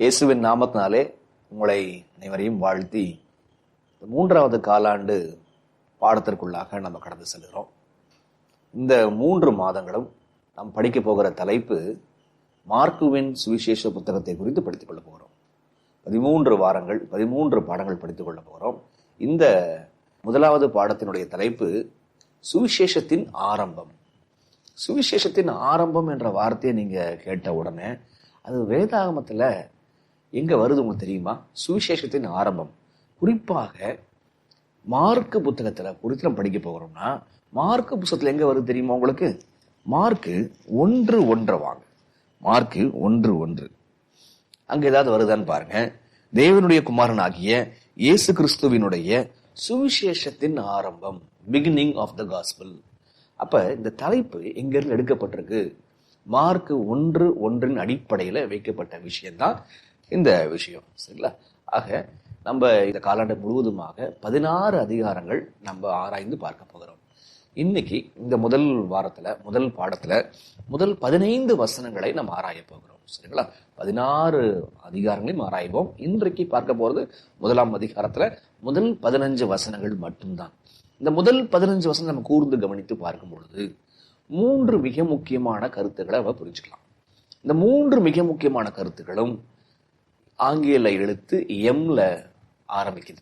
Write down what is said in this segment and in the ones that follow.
இயேசுவின் நாமத்தினாலே உங்களை அனைவரையும் வாழ்த்தி மூன்றாவது காலாண்டு பாடத்திற்குள்ளாக நம்ம கடந்து செல்கிறோம். இந்த 3 மாதங்களும் நாம் படிக்க போகிற தலைப்பு மார்க்குவின் சுவிசேஷ புத்தகத்தை குறித்து படித்துக் கொள்ள போகிறோம். 13 வாரங்கள் 13 பாடங்கள் படித்துக் கொள்ள போகிறோம். இந்த முதலாவது பாடத்தினுடைய தலைப்பு சுவிசேஷத்தின் ஆரம்பம். சுவிசேஷத்தின் ஆரம்பம் என்ற வார்த்தையை நீங்க கேட்ட உடனே அது வேதாகமத்துல எங்க வருது உங்களுக்கு தெரியுமா? சுவிசேஷத்தின் ஆரம்பம் குறிப்பாக மார்க்கு புத்தகத்துல குறித்து நம்ம படிக்க போகிறோம்னா மார்க்கு புத்தகத்துல எங்க வருது தெரியுமா உங்களுக்கு? மார்க்கு 1:1 வாங்க. மார்க்கு 1:1 அங்க ஏதாவது வருதான்னு பாருங்க. தேவனுடைய குமாரன் ஆகிய இயேசு கிறிஸ்துவினுடைய சுவிசேஷத்தின் ஆரம்பம், பிகினிங் ஆஃப் த காஸ்பல். அப்ப இந்த தலைப்பு எங்க இருந்து எடுக்கப்பட்டிருக்கு? மார்க்கு 1:1 அடிப்படையில வைக்கப்பட்ட விஷயம்தான் இந்த விஷயம். சரிங்களா? ஆக நம்ம இந்த காலாண்டு முழுவதுமாக 16 அதிகாரங்கள் நம்ம ஆராய்ந்து பார்க்க போகிறோம். இன்னைக்கு இந்த முதல் வாரத்துல முதல் பாடத்துல முதல் 15 வசனங்களை நம்ம ஆராய போகிறோம். சரிங்களா? 16 அதிகாரங்களையும் ஆராய்வோம். இன்றைக்கு பார்க்க போறது முதலாம் அதிகாரத்துல முதல் 15 வசனங்கள் மட்டும்தான். இந்த முதல் 15 வசனம் நம்ம கூர்ந்து கவனித்து பார்க்கும் பொழுது 3 மிக முக்கியமான கருத்துக்களை நம்ம புரிஞ்சுக்கலாம். இந்த 3 மிக முக்கியமான கருத்துக்களும் ஆங்கில எழுத்து எம்ல ஆரம்பிக்குது.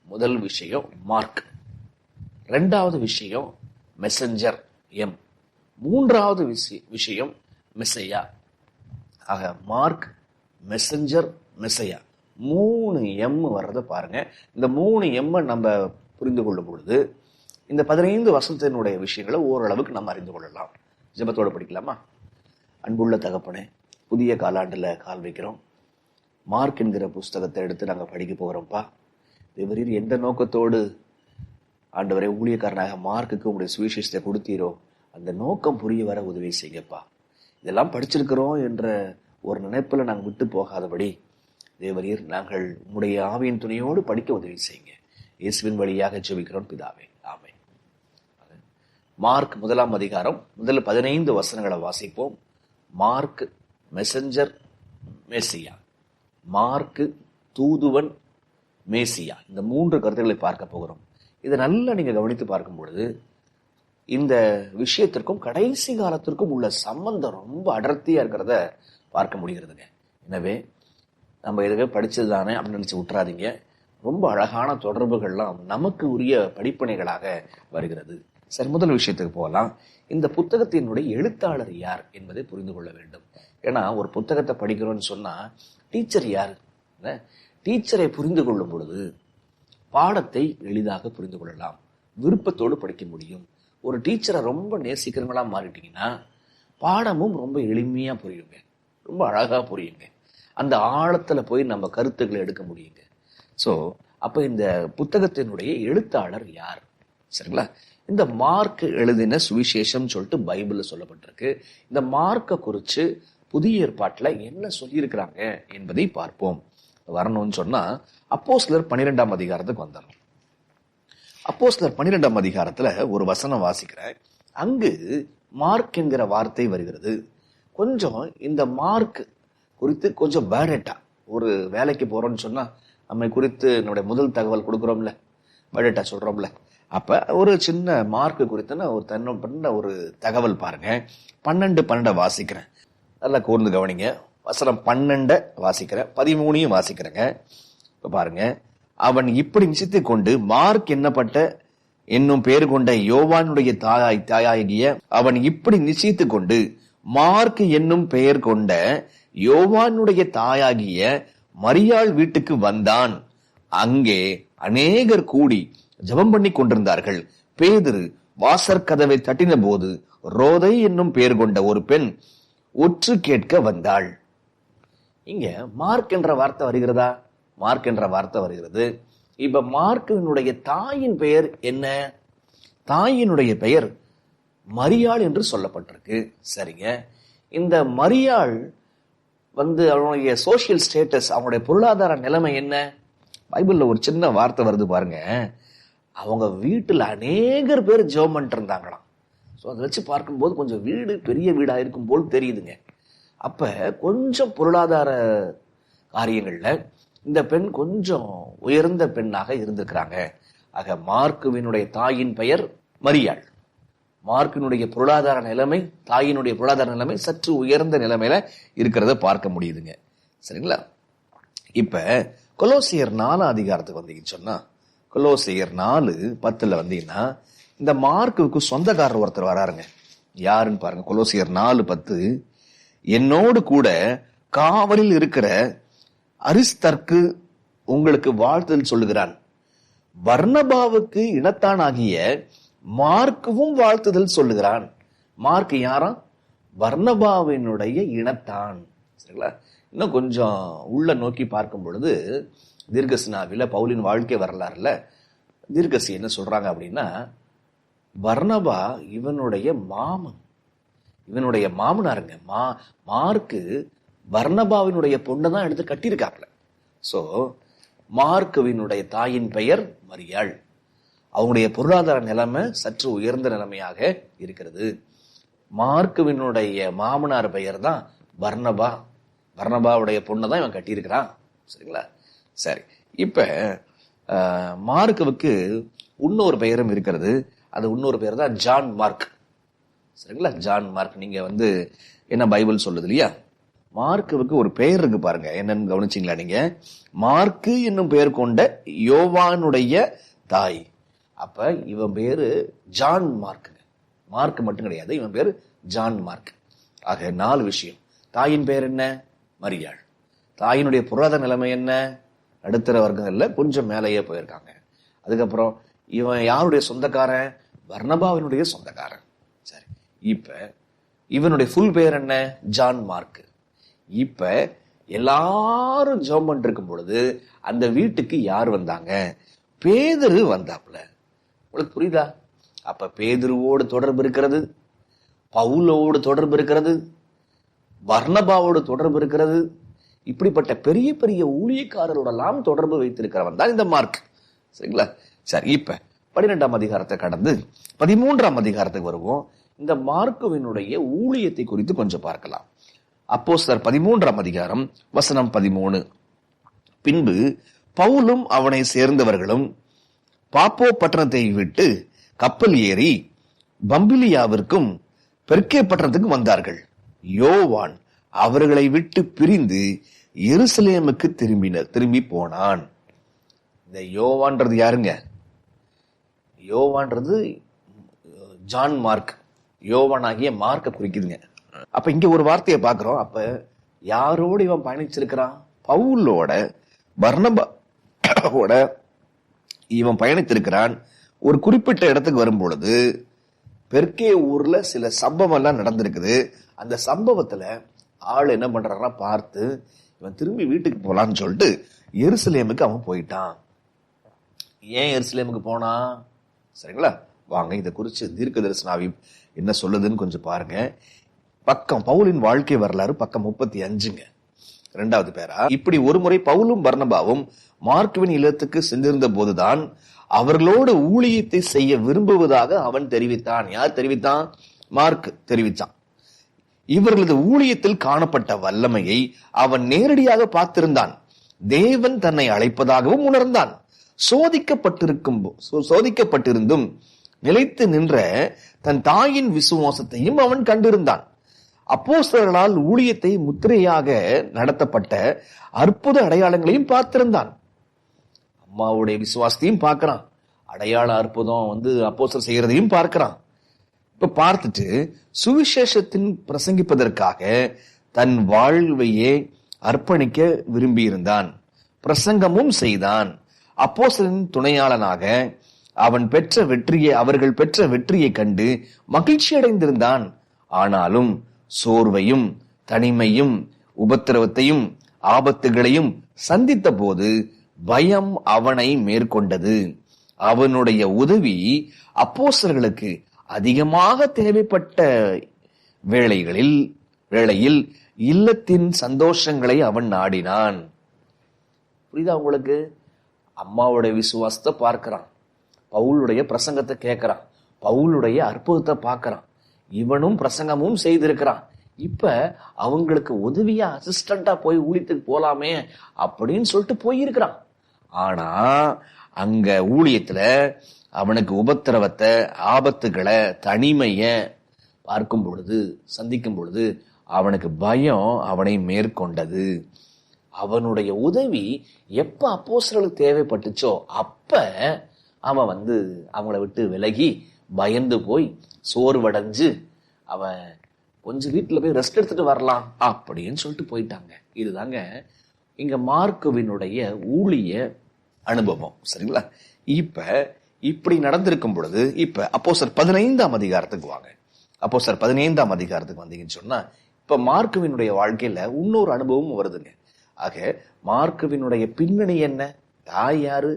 முதல் விஷயம் மார்க், 2வது விஷயம் மெசஞ்சர் எம், 3வது விஷயம் மெசையா. ஆக மார்க், மெசஞ்சர், மெசையா 3 எம் வர்றதை பாருங்க. இந்த 3 எம் நம்ம புரிந்து கொள்ளும் பொழுது இந்த 15 வசனத்தினுடைய விஷயங்களை ஓரளவுக்கு நம்ம அறிந்து கொள்ளலாம். ஜெபத்தோட படிக்கலாமா? அன்புள்ள தகப்பனே, புதிய காலாண்டுல கால் வைக்கிறோம். மார்க் என்கிற புஸ்தகத்தை எடுத்து நாங்கள் படிக்க போகிறோம்ப்பா. தேவரீர் எந்த நோக்கத்தோடு ஆண்டவரே ஊழியக்காரனாக மார்க்குக்கு உங்களுடைய சுவிசேஷத்தை கொடுத்தீரோ அந்த நோக்கம் புரிய வர உதவி செய்யப்பா. இதெல்லாம் படிச்சிருக்கிறோம் என்ற ஒரு நினைப்பில் நாங்கள் விட்டு போகாதபடி தேவரீர் நாங்கள் உங்களுடைய ஆவியின் துணையோடு படிக்க உதவி செய்யுங்க. இயேசுவின் வழியாக ஜெபிக்கிறோம் பிதாவே, ஆமென். மார்க் 1ஆம் அதிகாரம் முதல் 15 வசனங்களை வாசிப்போம். மார்க் மெசஞ்சர், மேசியா. மார்க்கு தூதுவன், மேசியா. இந்த 3 கருத்துக்களை பார்க்க போகிறோம். இதை நல்லா நீங்க கவனித்து பார்க்கும் பொழுது இந்த விஷயத்திற்கும் கடைசி காலத்திற்கும் உள்ள சம்பந்தம் ரொம்ப அடர்த்தியா இருக்கிறத பார்க்க முடிகிறதுங்க. எனவே நம்ம எதுவே படிச்சது தானே அப்படின்னு நினைச்சு விட்டுறாதீங்க. ரொம்ப அழகான தொடர்புகள்லாம் நமக்கு உரிய படிப்பனைகளாக வருகிறது. சரி, முதல் விஷயத்துக்கு போகலாம். இந்த புத்தகத்தினுடைய எழுத்தாளர் யார் என்பதை புரிந்து கொள்ள வேண்டும். ஏன்னா ஒரு புத்தகத்தை படிக்கிறோம்னு சொன்னா டீச்சர் யார்? டீச்சரை புரிந்து கொள்ளும் பொழுது பாடத்தை எளிதாக புரிந்து கொள்ளலாம், விருப்பத்தோடு படிக்க முடியும். ஒரு டீச்சரை ரொம்ப நேசிக்கிறவங்களா மாறிட்டீங்கன்னா பாடமும் ரொம்ப எளிமையா புரியுங்க, ரொம்ப அழகா புரியுங்க. அந்த ஆழத்துல போய் நம்ம கருத்துக்களை எடுக்க முடியுங்க. சோ அப்ப இந்த புத்தகத்தினுடைய எழுத்தாளர் யார்? சரிங்களா? இந்த மார்க் எழுதின சுவிசேஷம் சொல்லிட்டு பைபிள்ல சொல்லப்பட்டிருக்கு. இந்த மார்க்கை குறிச்சு புதிய ஏற்பாட்டுல என்ன சொல்லியிருக்கிறாங்க என்பதை பார்ப்போம். வரணும்னு சொன்னா அப்போஸ்தலர் 12ஆம் அதிகாரத்துக்கு வந்துடணும். அப்போஸ்தலர் 12ஆம் அதிகாரத்துல ஒரு வசனம் வாசிக்கிறேன். அங்கு மார்க் என்கிற வார்த்தை வருகிறது. கொஞ்சம் இந்த மார்க் குறித்து கொஞ்சம் பயோடேட்டா, ஒரு வேலைக்கு போறோம்னு சொன்னா நம்மை குறித்து நம்முடைய முதல் தகவல் கொடுக்குறோம்ல, பயோடேட்டா சொல்றோம்ல, அப்ப ஒரு சின்ன மார்க் குறித்தான ஒரு பண்ண ஒரு தகவல் பாருங்க. 12 வாசிக்கிறேன், நல்லா கூர்ந்து கவனிங்க. வசனம் 12 வாசிக்கிறேன், 13 வாசிக்கிறேங்க. இப்ப பாருங்க. அவன் இப்படி நிச்சயித்து கொண்டு மார்க் என்னப்பட்ட என்னும் பெயர் கொண்ட யோவானுடைய தாயாகிய அவன் இப்படி நிச்சயித்து கொண்டு மார்க் என்னும் பெயர் கொண்ட யோவானுடைய தாயாகிய மரியாள் வீட்டுக்கு வந்தான். அங்கே அநேகர் கூடி ஜெபம் பண்ணி கொண்டிருந்தார்கள். பேதுரு வாசற்கதவை தட்டின போது ரோதை என்னும் பெயர் கொண்ட ஒரு பெண் ஒற்று கேட்க வந்தாள். இங்க மார்க் என்ற வார்த்தை வருகிறதா? மார்க் என்ற வார்த்தை வருகிறது. இப்ப மார்க்கினுடைய தாயின் பெயர் என்ன? தாயினுடைய பெயர் மரியாள் என்று சொல்லப்பட்டிருக்கு. சரிங்க. இந்த மரியாள் அவனுடைய சோசியல் ஸ்டேட்டஸ், அவனுடைய பொருளாதார நிலைமை என்ன? பைபிள்ல ஒரு சின்ன வார்த்தை வருது பாருங்க. அவங்க வீட்டுல அநேகர் பேர் ஜெபம் பண்ணிட்டு இருந்தாங்களாம். ஸோ அதை வச்சு பார்க்கும்போது கொஞ்சம் வீடு பெரிய வீடா இருக்கும் போல் தெரியுதுங்க. அப்ப கொஞ்சம் பொருளாதார காரியங்கள்ல இந்த பெண் கொஞ்சம் உயர்ந்த பெண்ணாக இருந்திருக்கிறாங்க. ஆக மார்க்குவினுடைய தாயின் பெயர் மரியாள். மார்க்கினுடைய பொருளாதார நிலைமை, தாயினுடைய பொருளாதார நிலைமை சற்று உயர்ந்த நிலைமையில இருக்கிறத பார்க்க முடியுதுங்க. சரிங்களா? இப்ப கொலோசியர் 4 அதிகாரத்துக்கு வந்தீங்கன்னு சொன்னா, கொலோசியர் 4:10 வந்தீங்கன்னா இந்த மார்க்குக்கு சொந்தக்காரர் ஒருத்தர் வராருங்க. யாருன்னு பாருங்க. கொலோசியர் 4:10, என்னோடு கூட காவலில் இருக்கிற அரிஸ்தர்க்கு உங்களுக்கு வாழ்த்துதல் சொல்லுகிறான். பர்னபாவுக்கு இனத்தானாகிய மார்க்குவும் வாழ்த்துதல் சொல்லுகிறான். மார்க் யாராம்? பர்னபாவினுடைய இனத்தான். சரிங்களா? இன்னும் கொஞ்சம் உள்ள நோக்கி பார்க்கும் பொழுது தீர்க்கசினாவில பவுலின் வாழ்க்கை வரலாறுல தீர்க்கசி என்ன சொல்றாங்க அப்படின்னா, பர்னபா இவனுடைய மாமன், இவனுடைய மாமனாருங்க. மார்க்கு பர்னபாவினுடைய பொண்ணை தான் எடுத்து கட்டியிருக்காப்ல. சோ மார்க்குவினுடைய தாயின் பெயர் மரியாள். அவங்களுடைய பொருளாதார நிலைமை சற்று உயர்ந்த நிலைமையாக இருக்கிறது. மார்க்குவினுடைய மாமனார் பெயர் தான் பர்னபா. பர்னபாவுடைய பொண்ணை தான் இவன் கட்டியிருக்கிறான். சரிங்களா? சரி, இப்ப மார்க்குவுக்கு இன்னொரு பெயரும் இருக்கிறது. அது இன்னொரு பெயர் தான் ஜான் மார்க். சரிங்களா? John mark. நீங்க என்ன பைபிள் சொல்லுது இல்லையா, மார்க்குவுக்கு ஒரு பெயர் இருக்கு பாருங்க. என்னன்னு கவனிச்சிங்களா நீங்க? மார்க்கு என்னும் பெயர் கொண்ட யோவானுடைய தாய். அப்ப இவன் பேரு ஜான் மார்க். மார்க் மட்டும் கிடையாது, இவன் பேரு ஜான் மார்க். ஆக 4 விஷயம். தாயின் பெயர் என்ன? மரியாள். தாயினுடைய பொருளாதார நிலைமை என்ன? நடுத்தர வர்க்கங்கள்ல கொஞ்சம் மேலேயே போயிருக்காங்க. அதுக்கப்புறம் இவன் யாருடைய சொந்தக்காரன்? பர்னபாவினுடைய சொந்தக்காரன். சரி, இப்ப இவனுடைய ஃபுல் பெயர் என்ன? John mark. இப்ப எல்லாரும் ஜெபம் பண்ணிட்டு இருக்கும் பொழுது அந்த வீட்டுக்கு யார் வந்தாங்க? பேதுரு வந்தாப்ல. உங்களுக்கு புரியுதா? அப்ப பேதுருவோடு தொடர்பு இருக்கிறது, பவுலோடு தொடர்பு இருக்கிறது, பர்னபாவோடு தொடர்பு இருக்கிறது. இப்படிப்பட்ட பெரிய பெரிய ஊழியக்காரரோடெல்லாம் தொடர்பு வைத்திருக்கிறவன் தான் இந்த மார்க். சரிங்களா? சரி, இப்ப 12ஆம் அதிகாரத்தை கடந்து 13ஆம் அதிகாரத்துக்கு வருவோம். இந்த மார்க்குவினுடைய ஊழியத்தை குறித்து கொஞ்சம் பார்க்கலாம். அப்போஸ்தலர் 13ஆம் அதிகாரம் வசனம் 13. பின்பு பவுலும் அவனை சேர்ந்தவர்களும் பாப்போ பட்டணத்தை விட்டு கப்பல் ஏறி பம்பிலியாவிற்கும் பெர்கே பட்டணத்துக்கு வந்தார்கள். யோவான் அவர்களை விட்டு பிரிந்து எருசலேமுக்கு திரும்பி போனான். இந்த யோவான்றது யாருங்க? யோவான்றது ஜான் மார்க். யோவானாகிய மார்க்க குறிக்குதுங்க. அப்ப இங்க ஒரு வார்த்தையை பார்க்கிறோம். அப்ப யாரோடு இவன் பயணிச்சிருக்கிறான்? பவுலோட, பர்னபாவோட இவன் பயணித்திருக்கிறான். ஒரு குறிப்பிட்ட இடத்துக்கு வரும் பொழுது பெர்கே ஊர்ல சில சம்பவம் எல்லாம் நடந்திருக்குது. அந்த சம்பவத்துல ஆள் என்ன பண்றான்னா பார்த்து இவன் திரும்பி வீட்டுக்கு போலான்னு சொல்லிட்டு எருசலேமுக்கு அவன் போயிட்டான். ஏன் எருசலேமுக்கு போனான்? சரிங்களா? வாங்க இதை குறிச்சு தீர்க்கதரிசனாவி என்ன சொல்லுதுன்னு கொஞ்சம் பாருங்க. பக்கம் பவுலின் வாழ்க்கை வரலாறு பக்கம் 35ங்க, 2வது பேரா. இப்படி ஒரு முறை பவுலும் பர்னபாவும் மார்க்குவின் இல்லத்துக்கு சென்றிருந்த போதுதான் அவர்களோடு ஊழியத்தை செய்ய விரும்புவதாக அவன் தெரிவித்தான். யார் தெரிவித்தான்? மார்க் தெரிவித்தான். இவர்களது ஊழியத்தில் காணப்பட்ட வல்லமையை அவன் நேரடியாக பார்த்திருந்தான். தேவன் தன்னை அழைப்பதாகவும் உணர்ந்தான். சோதிக்கப்பட்டிருந்தும் நிலைத்து நின்ற தன் தாயின் விசுவாசத்தையும் அவன் கண்டிருந்தான். அப்போஸ்தலர்களால் ஊழியத்தை முத்திரையாக நடத்தப்பட்ட அற்புத அடையாளங்களையும் பார்த்திருந்தான். அம்மாவுடைய விசுவாசத்தையும் பார்க்கிறான், அடையாள அற்புதம் அப்போஸ்தலர் செய்யறதையும் பார்க்கிறான். இப்ப பார்த்துட்டு சுவிசேஷத்தின் பிரசங்கிப்பதற்காக தன் வாழ்வையே அர்ப்பணிக்க விரும்பியிருந்தான். பிரசங்கமும் செய்தான். அப்போஸ்தலரின் துணையாளனாக அவர்கள் பெற்ற வெற்றியை கண்டு மகிழ்ச்சி அடைந்திருந்தான். ஆனாலும் சோர்வையும் தனிமையும் உபத்திரவத்தையும் ஆபத்துகளையும் சந்தித்த போது பயம் அவனை மேற்கொண்டது. அவனுடைய உதவி அப்போஸ்தலர்களுக்கு அதிகமாக தேவைப்பட்ட வேளையில் இல்லத்தின் சந்தோஷங்களை அவன் நாடினான். புரியுதா உங்களுக்கு? அம்மாவுடைய விசுவாசத்தை பார்க்கிறான், பவுலுடைய பிரசங்கத்தை கேட்கிறான், பவுலுடைய அற்புதத்தை பார்க்கிறான், இவனும் பிரசங்கமும் செய்திருக்கிறான். இப்ப அவங்களுக்கு உதவியா அசிஸ்டண்டா போய் ஊழியத்துக்கு போலாமே அப்படின்னு சொல்லிட்டு போயிருக்கிறான். ஆனா அங்க ஊழியத்துல அவனுக்கு உபத்திரவத்தை, ஆபத்துகளை, தனிமைய பார்க்கும் பொழுது, சந்திக்கும் பொழுது அவனுக்கு பயம் அவனை மேற்கொண்டது. அவனுடைய உதவி எப்ப அப்போஸ்தலர்களுக்கு தேவைப்பட்டுச்சோ அப்ப அவன் அவங்கள விட்டு விலகி பயந்து போய் சோர்வடைஞ்சு அவன் கொஞ்சம் வீட்டுல போய் ரெஸ்ட் எடுத்துட்டு வரலாம் அப்படின்னு சொல்லிட்டு போயிட்டாங்க. இதுதாங்க இங்க மார்க்குவினுடைய ஊழிய அனுபவம். சரிங்களா? இப்ப இப்படி நடந்திருக்கும் பொழுது இப்ப அப்போஸ்தலர் 15ஆம் அதிகாரத்துக்கு வாங்க. அப்போஸ்தலர் 15ஆம் அதிகாரத்துக்கு வந்தீங்கன்னு சொன்னா இப்ப மார்க்குவினுடைய வாழ்க்கையில இன்னொரு அனுபவம் வருதுங்க. ஆக மார்க்குவினுடைய பின்னணி என்ன, தாய் யாரு,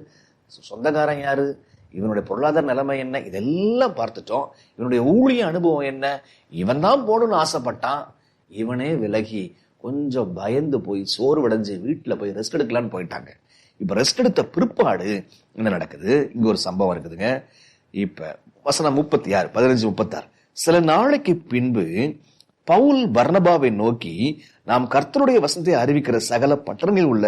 சொந்தக்காரன் யாரு, இவனுடைய பொருளாதார நிலைமை என்ன, இதெல்லாம் பார்த்துட்டோம். இவனுடைய ஊழிய அனுபவம் என்ன, இவன் தான் போகணும்னு ஆசைப்பட்டான், இவனே விலகி கொஞ்சம் பயந்து போய் சோர்வடைஞ்சு வீட்டுல போய் ரெஸ்ட் எடுக்கலான்னு போயிட்டாங்க. இப்ப ரெஸ்ட் எடுத்த பிற்பாடு என்ன நடக்குது? இங்க ஒரு சம்பவம் இருக்குதுங்க. இப்ப வசனம் 36, 15-36. சில நாளைக்கு பின்பு பவுல் பர்னபாவை நோக்கி, நாம் கர்த்தருடைய வசனத்தை அறிவிக்கிற சகல பட்டணங்களில் உள்ள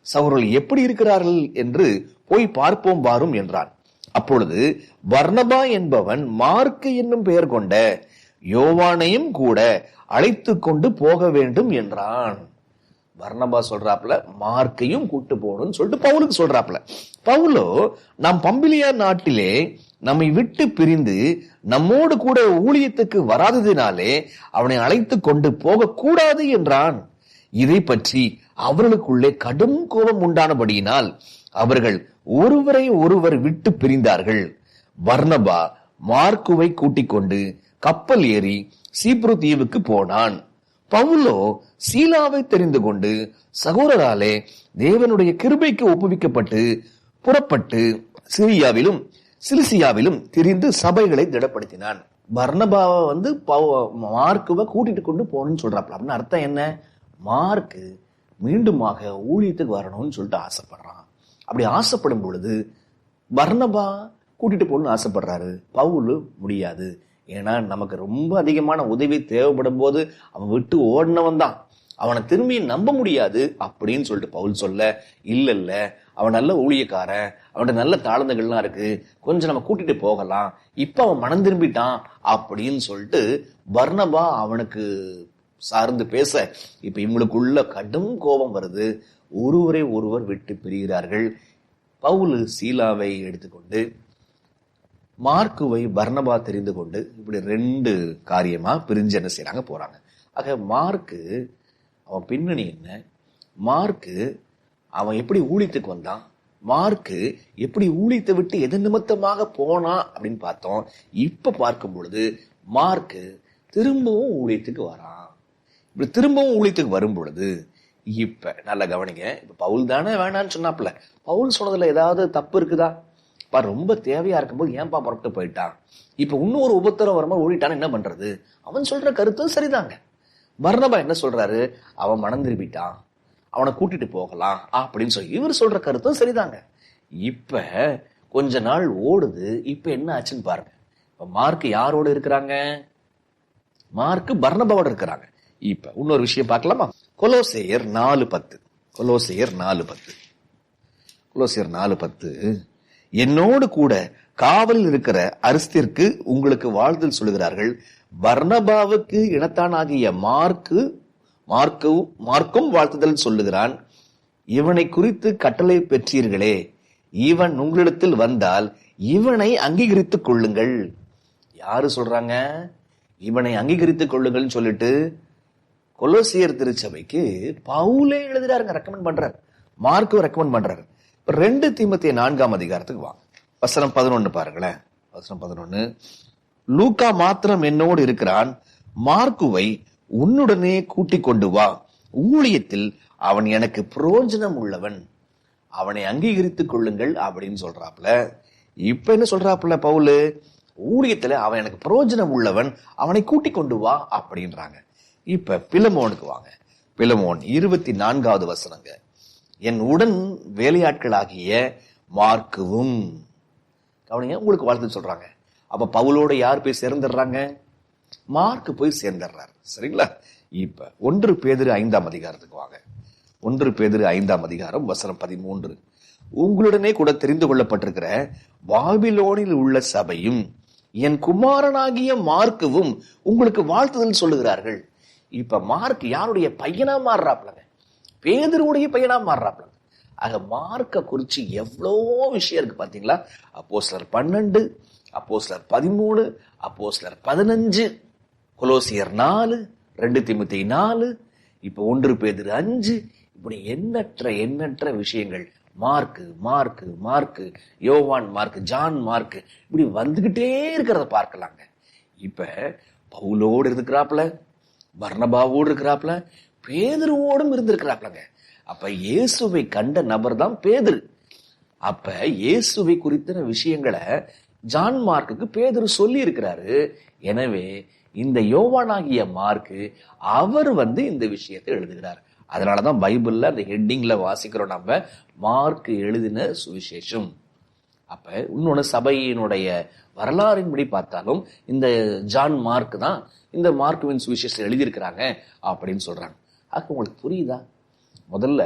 சகோதரர்கள் எப்படி இருக்கிறார்கள் என்று போய் பார்ப்போம் வாரும் என்றான். அப்பொழுது பர்னபா என்பவன் மார்க்கு என்னும் பெயர் கொண்ட யோவானையும் கூட அழைத்து கொண்டு போக வேண்டும் என்றான். பர்னபா சொல்றாப்புல மார்க்கையும் கூட்டு போகணும்னு சொல்லிட்டு பவுலுக்கு சொல்றாப்புல. பவுலோ நாம் பம்பிலியா நாட்டிலே நம்மை விட்டு பிரிந்து நம்மோடு கூட ஊழியத்துக்கு வராததினாலே அவனை அழைத்து கொண்டு போக கூடாது என்றான். இதை பற்றி அவர்களுக்குள்ளே கடும் கோபம் உண்டானபடியினால் அவர்கள் ஒருவரை ஒருவர் விட்டு பிரிந்தார்கள். பர்னபா மார்க்குவை கூட்டிக் கொண்டு கப்பல் ஏறி சீப்ரு தீவுக்கு போனான். பவுலோ சீலாவை தெரிந்து கொண்டு சகோதரராலே தேவனுடைய கிருபைக்கு ஒப்புவிக்கப்பட்டு புறப்பட்டு சிரியாவிலும் சிலிசியாவிலும் திரிந்து சபைகளை திடப்படுத்தினான். பர்னபாவை மார்க்குவை கூட்டிட்டு கொண்டு போகணும்னு சொல்றாப்ல. அப்படின்னு அர்த்தம் என்ன? மார்க்கு மீண்டுமாக ஊழியத்துக்கு வரணும்னு சொல்லிட்டு ஆசைப்படுறான். அப்படி ஆசைப்படும் பொழுது பர்னபா கூட்டிட்டு போகணும்னு ஆசைப்படுறாரு. பவுல் முடியாது. ஏன்னா நமக்கு ரொம்ப அதிகமான உதவி தேவைப்படும் போது அவன் விட்டு ஓடினவன் தான், அவனை திரும்பி நம்ப முடியாது அப்படின்னு சொல்லிட்டு பவுல் சொல்ல, இல்ல அவன் நல்ல ஊழியக்காரன், அவன்கிட்ட நல்ல தாழ்ந்துகள்லாம் இருக்கு, கொஞ்சம் நம்ம கூட்டிட்டு போகலாம், இப்ப அவன் மனம் திரும்பிட்டான் அப்படின்னு சொல்லிட்டு பர்னபா அவனுக்கு சார்ந்து பேச இப்ப இவங்களுக்குள்ள கடும் கோபம் வருது. ஒருவரை ஒருவர் விட்டு பிரிகிறார்கள். பவுல் சீலாவை எடுத்துக்கொண்டு மார்க்குவை பர்னபா தெரிந்து கொண்டு இப்படி ரெண்டு காரியமா பிரிஞ்சு என்ன செய்யறாங்க, போறாங்க. ஆக மார்க்கு அவன் பின்னணி என்ன, மார்க்கு அவன் எப்படி ஊழியத்துக்கு வந்தான், மார்க்கு எப்படி ஊழியத்தை விட்டு எது நிமித்தமாக போனான் அப்படின்னு பார்த்தோம். இப்ப பார்க்கும் பொழுது மார்க்கு திரும்பவும் ஊழியத்துக்கு வரான். இப்படி திரும்பவும் ஊழியத்துக்கு வரும் பொழுது இப்ப நல்ல கவனிங்க. இப்ப பவுல் தானே வேணான்னு சொன்னாப்ல, பவுல் சொன்னதுல ஏதாவது தப்பு இருக்குதா? ரொம்ப தேவையா இருக்கும்போது ஏன்பா புறப்பட்டு போயிட்டான்? இப்ப இன்னொரு உபத்திரம் வரும்போது ஓடிட்டான்னு என்ன பண்றது? அவன் சொல்ற கருத்தும் சரிதாங்க. பர்னபா என்ன சொல்றாரு? அவன் மனம் திரும்பிட்டான், அவனை கூட்டிட்டு போகலாம் அப்படின்னு சொல்லி இவர் சொல்ற கருத்தும் சரிதாங்க. இப்ப கொஞ்ச நாள் ஓடுது. இப்ப என்ன ஆச்சுன்னு பாருங்க. இப்ப மார்க் யாரோட இருக்கிறாங்க? மார்க் பர்னபாவோட இருக்கிறாங்க. இப்ப இன்னொரு விஷயம் பார்க்கலாமா? கொலோசேயர் 4:10. கொலோசேயர் 4:10. கொலோசேயர் 4:10. என்னோடு கூட காவலில் இருக்கிற அரிஸ்திற்கு உங்களுக்கு வாழ்த்துதல் சொல்லுகிறார்கள். பர்னபாவுக்கு இனத்தானாகிய மார்க்கும் வாழ்த்துதல் சொல்லுகிறான். இவனை குறித்து கட்டளை பெற்றீர்களே, இவன் உங்களிடத்தில் வந்தால் இவனை அங்கீகரித்துக் கொள்ளுங்கள். யாரு சொல்றாங்க? இவனை அங்கீகரித்துக் கொள்ளுங்கள் சொல்லிட்டு கொலோசியர் திருச்சபைக்கு பவுலே எழுதுறாருங்க, ரெக்கமெண்ட் பண்றாரு, மார்க்கு ரெக்கமெண்ட் பண்றாரு. 2 தீமோத்தேயு 4ஆம் அதிகாரத்துக்கு வா. வசனம் 11 பாருங்களேன். வசனம் 11. லூக்கா மாத்திரம் என்னோடு இருக்கிறான், மார்க்குவை உன்னுடனே கூட்டிக் கொண்டு வா, ஊழியத்தில் அவன் எனக்கு பிரயோஜனம் உள்ளவன், அவனை அங்கீகரித்துக் கொள்ளுங்கள் அப்படின்னு சொல்றாப்புல. இப்ப என்ன சொல்றாப்புல பவுலு? ஊழியத்துல அவன் எனக்கு பிரயோஜனம் உள்ளவன், அவனை கூட்டிக் கொண்டு வா அப்படின்றாங்க. இப்ப பிலமோனுக்கு வாங்க. பிலமோன் 24வது வசனங்க. என் உடன் வேலையாட்களாகிய மார்க்குவும், கவனிங்க, உங்களுக்கு வாழ்த்து சொல்றாங்க. அப்ப பவுலோட யார் போய் சேர்ந்துடுறாங்க? மார்க் போய் சேர்ந்துடுறாரு. சரிங்களா? இப்ப 1 பேதுரு 5ஆம் அதிகாரத்துக்கு வாங்க. 1 பேதுரு 5ஆம் அதிகாரம் வசனம் 13. உங்களுடனே கூட தெரிந்து கொள்ளப்பட்டிருக்கிற பாபிலோனில் உள்ள சபையும் என் குமாரனாகிய மார்க்குவும் உங்களுக்கு வாழ்த்துதல் சொல்லுகிறார்கள். இப்ப மார்க் யாருடைய பையனா மாறுறாப்லங்க? பேதுருவுடைய பையனா மாறுறாப்ல. ஆக மார்க்க குறிச்சு எவ்வளோ விஷயம் இருக்கு பாத்தீங்களா? அப்போஸ்தலர் 12, அப்போஸ்தலர் 13, அப்போஸ்தலர் 15, கொலோசியர் 4, 2 தீமோத்தேயு 4, இப்ப 1 பேதுரு 5, இப்படி எண்ணற்ற விஷயங்கள். மார்க்கு, யோவான் மார்க்கு, ஜான் மார்க்கு, இப்படி வந்துகிட்டே இருக்கிறத பார்க்கலாங்க. இப்ப பவுலோடு இருக்கிறாப்ல, பர்னபாவோடு இருக்கிறாப்ல, பேதுருவோடும் இருந்திருக்கிறாப்லங்க. அப்ப இயேசுவை கண்ட நபர் தான் பேதுரு. அப்ப இயேசுவை குறித்த விஷயங்களை ஜான் மார்க்குக்கு பேதுரு சொல்லி இருக்கிறாரு. எனவே இந்த யோவானாகிய மார்க்கு அவர் இந்த விஷயத்தை எழுதுகிறார். அதனாலதான் பைபிள்ல அந்த ஹெட்டிங்ல வாசிக்கிறோம் நம்ம, மார்க் எழுதின சுவிசேஷம். அப்ப இன்னொன்னு, சபையினுடைய வரலாறின்படி பார்த்தாலும் இந்த ஜான் மார்க் தான் இந்த மார்க்குவின் சுவிசேஷத்தை எழுதியிருக்கிறாங்க அப்படின்னு சொல்றாங்க. அது உங்களுக்கு புரியுதா? முதல்ல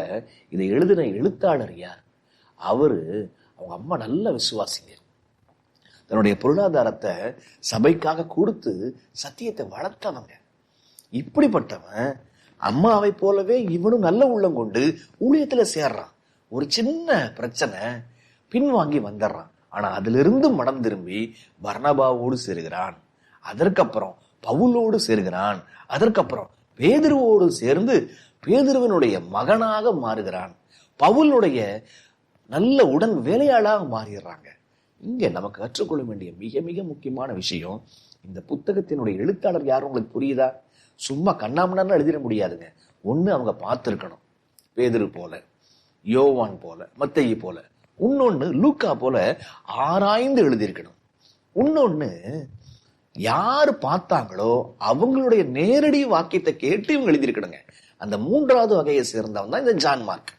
இதை எழுதின எழுத்தாளர் யார்? அவங்க அம்மா நல்ல விசுவாசிங்க. தன்னுடைய பொருளாதாரத்தை சபைக்காக கொடுத்து சத்தியத்தை வளர்த்தவங்க. இப்படிப்பட்டவன் அம்மாவை போலவே இவனும் நல்ல உள்ளம் கொண்டு ஊழியத்துல சேர்றான். ஒரு சின்ன பிரச்சனை, பின்வாங்கி வந்துடுறான். ஆனா அதிலிருந்து மனம் திரும்பி பர்னபாவோடு சேருகிறான். அதற்கப்புறம் பவுலோடு சேருகிறான். அதற்கப்புறம் பேதுருவோடு சேர்ந்து பேதுருவனுடைய மகனாக மாறுகிறான். பவுலுடைய நல்ல உடன் வேலையாளாக மாறிடுறாங்க. இங்க நமக்கு கற்றுக்கொள்ள வேண்டிய மிக மிக முக்கியமான விஷயம், இந்த புத்தகத்தினுடைய எழுத்தாளர் யாரும் உங்களுக்கு புரியுதா? சும்மா கண்ணாமண்ணா எழுதிட முடியாதுங்க. ஒண்ணு அவங்க பார்த்திருக்கணும், பேதுரு போல, யோவான் போல, மத்தேயு போல. இன்னொன்னு லூக்கா போல ஆராய்ந்து எழுதியிருக்கணும். இன்னொன்னு யாரு பார்த்தாங்களோ அவங்களுடைய நேரடி வாக்கியத்தை கேட்டு இவங்க எழுதியிருக்கணுங்க. அந்த 3வது வகையை சேர்ந்தவன் தான் இந்த ஜான் மார்க்.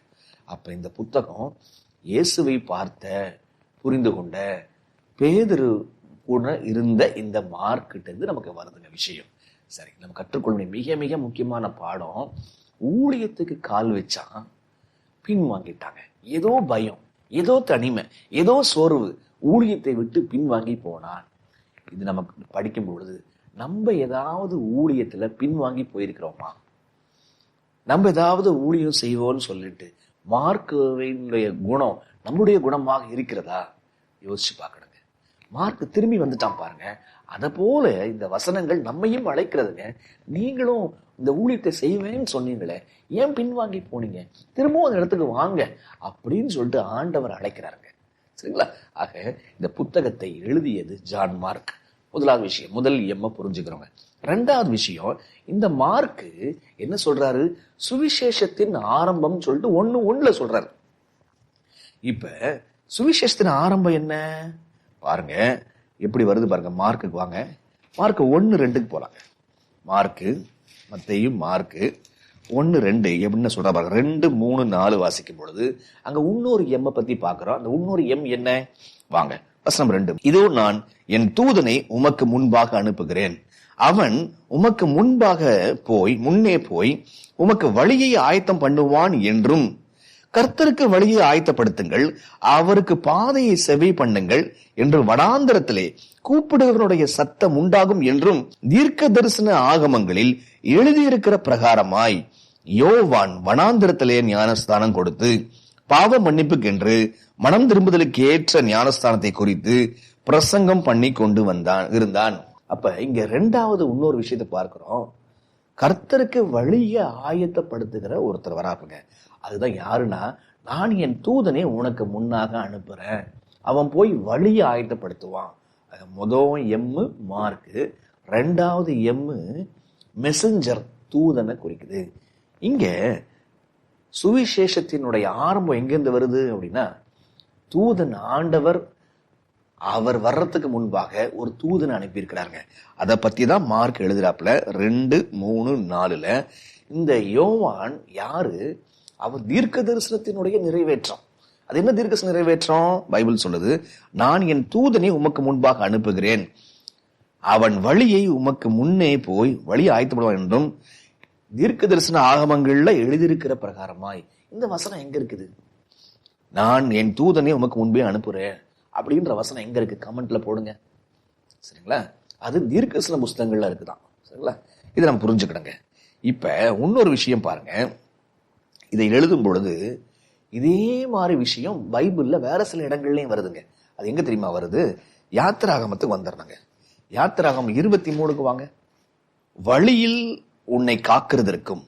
அப்ப இந்த புத்தகம் இயேசுவை பார்த்த, புரிந்து கொண்ட பேதுரு கூட இருந்த இந்த மார்க்கிட்ட இருந்து நமக்கு வருதுங்க விஷயம். சரி, நம்ம கற்றுக்கொள்ள மிக மிக முக்கியமான பாடம், ஊழியத்துக்கு கால் வச்சான், பின் வாங்கிட்டாங்க. ஏதோ பயம், ஏதோ தனிமை, ஏதோ சோர்வு, ஊழியத்தை விட்டு பின்வாங்கி போனான். இது நமக்கு படிக்கும் பொழுது நம்ம ஏதாவது ஊழியத்துல பின்வாங்கி போயிருக்கிறோமா? நம்ம ஏதாவது ஊழியம் செய்வோம்னு சொல்லிட்டு மார்க்குடைய குணம் நம்முடைய குணமாக இருக்கிறதா? யோசிச்சு பார்க்கணுங்க. மார்க் திரும்பி வந்துட்டான் பாருங்க. அத போல இந்த வசனங்கள் நம்மையும் அழைக்கிறதுங்க. நீங்களும் இந்த ஊழியத்தை செய்வேன்னு சொன்னீங்களே, ஏன் பின்வாங்கி போனீங்க? திரும்பவும் அந்த இடத்துக்கு வாங்க அப்படின்னு சொல்லிட்டு ஆண்டவர் அழைக்கிறாருங்க. சரிங்களா? ஆக இந்த புத்தகத்தை எழுதியது ஜான் மார்க். முதலாவது விஷயம், முதல் எம்ம புரிஞ்சுக்கிறோங்க. 2வது விஷயம், இந்த மார்க்கு என்ன சொல்றாரு? சுவிசேஷத்தின் ஆரம்பம் சொல்லிட்டு 1:1 சொல்றாரு. இப்ப சுவிசேஷத்தின் ஆரம்பம் என்ன பாருங்க, எப்படி வருது பாருங்க. மார்க்குக்கு வாங்க, மார்க் 1:2 போலாங்க. மார்க்கு, மத்தேயு, மார்க்கு 1:2 எப்படின்னு சொல்ற பாருங்க. 2, 3, 4 வாசிக்கும் பொழுது அங்க இன்னொரு எம்ம பத்தி பாக்குறோம். அந்த இன்னொரு எம் என்ன? வாங்க, வசனம் 2. இதோ நான் என் தூதனை உமக்கு முன்பாக அனுப்புகிறேன். அவன் உமக்கு முன்னே போய் உமக்கு வழியை ஆயத்தம் பண்ணுவான் என்றும், கர்த்தருக்கு வழியை ஆயத்தப்படுத்துங்கள், அவருக்கு பாதையை செவி பண்ணுங்கள் என்று வனாந்தரத்திலே கூப்பிடுவனுடைய சத்தம் உண்டாகும் என்றும் தீர்க்க தரிசன ஆகமங்களில் எழுதியிருக்கிற பிரகாரமாய் யோவான் வனாந்தரத்திலே ஞானஸ்தானம் கொடுத்து பாவ மன்னிப்புக்கென்று மனம் திரும்புதலுக்கு ஏற்ற ஞானஸ்தானத்தை குறித்து பிரசங்கம் பண்ணி கொண்டு இருந்தான். அப்ப இங்க 2வது இன்னொரு விஷயத்தை பார்க்கிறோம். கர்த்தருக்கு வழியை ஆயத்தப்படுத்துகிற ஒருத்தர் வராப்புங்க. அதுதான் யாருன்னா, நான் என் தூதனை உனக்கு முன்னாக அனுப்புறேன், அவன் போய் வழியை ஆயத்தப்படுத்துவான். முதல் எம்மு மார்க்கு, 2வது எம்மு மெசஞ்சர், தூதனை குறிக்குது. இங்க சுவிசேஷத்தினுடைய ஆரம்பம் எங்கிருந்து வருது அப்படின்னா, தூதன் ஆண்டவர் அவர் வர்றதுக்கு முன்பாக ஒரு தூதனை அனுப்பியிருக்கிறாருங்க. அதை பத்தி தான் மார்க் எழுதுறாப்புல 2, 3, 4. இந்த யோவான் யாரு? அவர் தீர்க்க தரிசனத்தினுடைய நிறைவேற்றம். அது என்ன தீர்க்க நிறைவேற்றம்? பைபிள் சொல்லுது, நான் என் தூதனை உமக்கு முன்பாக அனுப்புகிறேன், அவன் வழியை உமக்கு முன்னே போய் வழி ஆயத்தப்படுவான் என்றும் தீர்க்க தரிசன ஆகமங்கள்ல எழுதியிருக்கிற பிரகாரமாய். இந்த வசனம் எங்க இருக்குது? நான் என் தூதனை உமக்கு முன்பே அனுப்புறேன் அப்படின்ற வசனம் எங்க இருக்கு? கமெண்ட்ல போடுங்க. சரிங்களா? அது தீர்க்க தரிசன புஸ்தகங்கள்ல இருக்குதான். சரிங்களா? இதை நம்ம புரிஞ்சுக்கிடுங்க. இப்ப இன்னொரு விஷயம் பாருங்க. இதை எழுதும் பொழுது இதே மாதிரி விஷயம் பைபிள்ல வேற சில இடங்கள்லயும் வருதுங்க. அது எங்க தெரியுமா வருது? யாத்திராகமத்துக்கு வந்துடுறாங்க. யாத்திராகமம் 23க்கு வாங்க. வழியில் உன்னை காக்கிறதற்கும்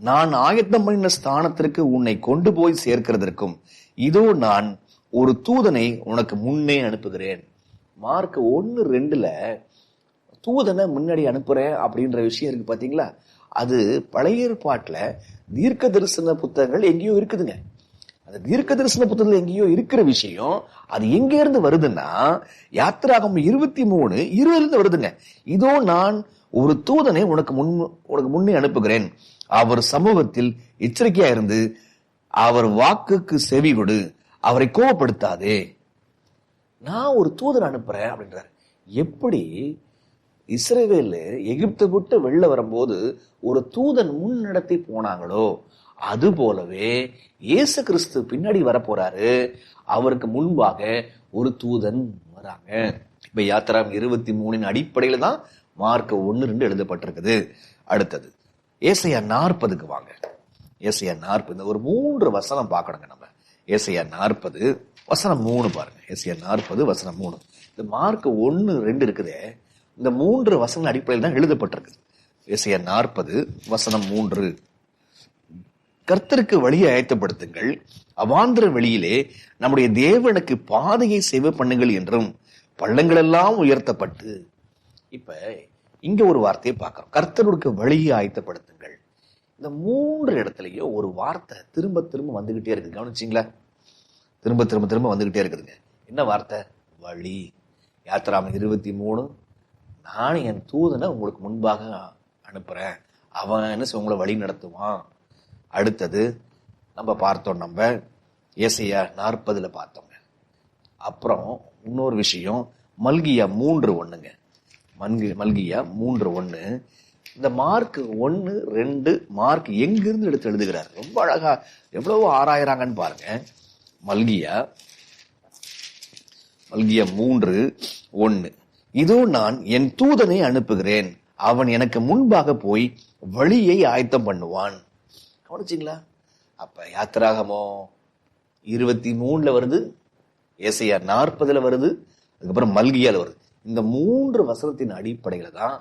நான் ஆயத்தம் பண்ணின ஸ்தானத்திற்கு உன்னை கொண்டு போய் சேர்க்கிறதற்கும் இதோ நான் ஒரு தூதனை உனக்கு முன்னே அனுப்புகிறேன். மார்க் 1:2 தூதனை முன்னாடி அனுப்புறேன் அப்படின்ற விஷயம் இருக்கு பாத்தீங்களா? அது பழைய ஏற்பாட்டுல தீர்க்க தரிசன புத்தகங்கள் எங்கேயோ இருக்குதுங்க. அந்த தீர்க்க தரிசன புத்தகத்துல எங்கேயோ இருக்கிற விஷயம் அது எங்க இருந்து வருதுன்னா யாத்திராகமம் 23:20 வருதுங்க. இதோ நான் ஒரு தூதனை உனக்கு முன்னே அனுப்புகிறேன். அவர் சமூகத்தில் எச்சரிக்கையா இருந்து அவர் வாக்குக்கு செவி கொடு, அவரை கோபப்படுத்தாதே. நான் ஒரு தூதனை அனுப்புறேன் அப்படின்றார். எப்படி இஸ்ரவேல் எகிப்தை விட்டு வெளில வரும்போது ஒரு தூதன் முன்னடத்தி போனாங்களோ அது போலவே இயேசு கிறிஸ்து பின்னாடி வரப்போறாரு. அவருக்கு முன்பாக ஒரு தூதன் வராங்க. இப்ப யாத்திராகமம் 23 அடிப்படையில தான் மார்க் 1:2 எழுதப்பட்டிருக்குது. அடுத்தது ஏசாயா 40க்கு வாங்க. ஏசாயா 40 இந்த ஒரு 3 வசனம் பார்க்கணுங்க நம்ம. ஏசாயா 40 வசனம் 3 பாருங்க. ஏசாயா 40 வசனம் 3. இந்த மார்க் 1:2 இருக்குதே, இந்த 3 வசன அடிப்படையில் தான் எழுதப்பட்டிருக்கு. ஏசாயா 40 வசனம் 3. கர்த்தருக்கு வழியை ஆயத்தப்படுத்துங்கள், அவாந்திர வெளியிலே நம்முடைய தேவனுக்கு பாதையை சேவை பண்ணுங்கள் என்றும் பள்ளங்கள் எல்லாம் உயர்த்தப்பட்டு. இப்ப இங்க ஒரு வார்த்தையை பார்க்கிறோம். கர்த்தருக்கு வழியை ஆயத்தப்படுத்துங்கள். இந்த 3 இடத்துலயும் ஒரு வார்த்தை திரும்ப திரும்ப வந்துகிட்டே இருக்கு. கவனிச்சிங்களா? திரும்ப திரும்ப திரும்ப வந்துகிட்டே இருக்குதுங்க. என்ன வார்த்தை? வழி. யாத்திராகமம் 23 நான் என் தூதனை உங்களுக்கு முன்பாக அனுப்புறேன், அவன் என்ன உங்களை வழி நடத்துவான். அடுத்தது நம்ம பார்த்தோம், நம்ம ஏசாயா 40 பார்த்தோங்க. அப்புறம் இன்னொரு விஷயம் மல்கியா 3:1ங்க. மல்கியா 3:1. இந்த மார்க் 1:2 மார்க் எங்கிருந்து எடுத்து எழுதுகிறார்? ரொம்ப அழகா எவ்வளவு ஆராயறாங்கன்னு பாருங்க. மல்கியா 3:1. இதோ நான் என் தூதனை அனுப்புகிறேன், அவன் எனக்கு முன்பாக போய் வழியை ஆயத்தம் பண்ணுவான். கவனிச்சிங்களா? அப்ப யாத்திராகமம் 23 வருது, ஏசாயா 40 வருது, அதுக்கப்புறம் மல்கியால வருது. இந்த 3 வசனத்தின் அடிப்படையில தான்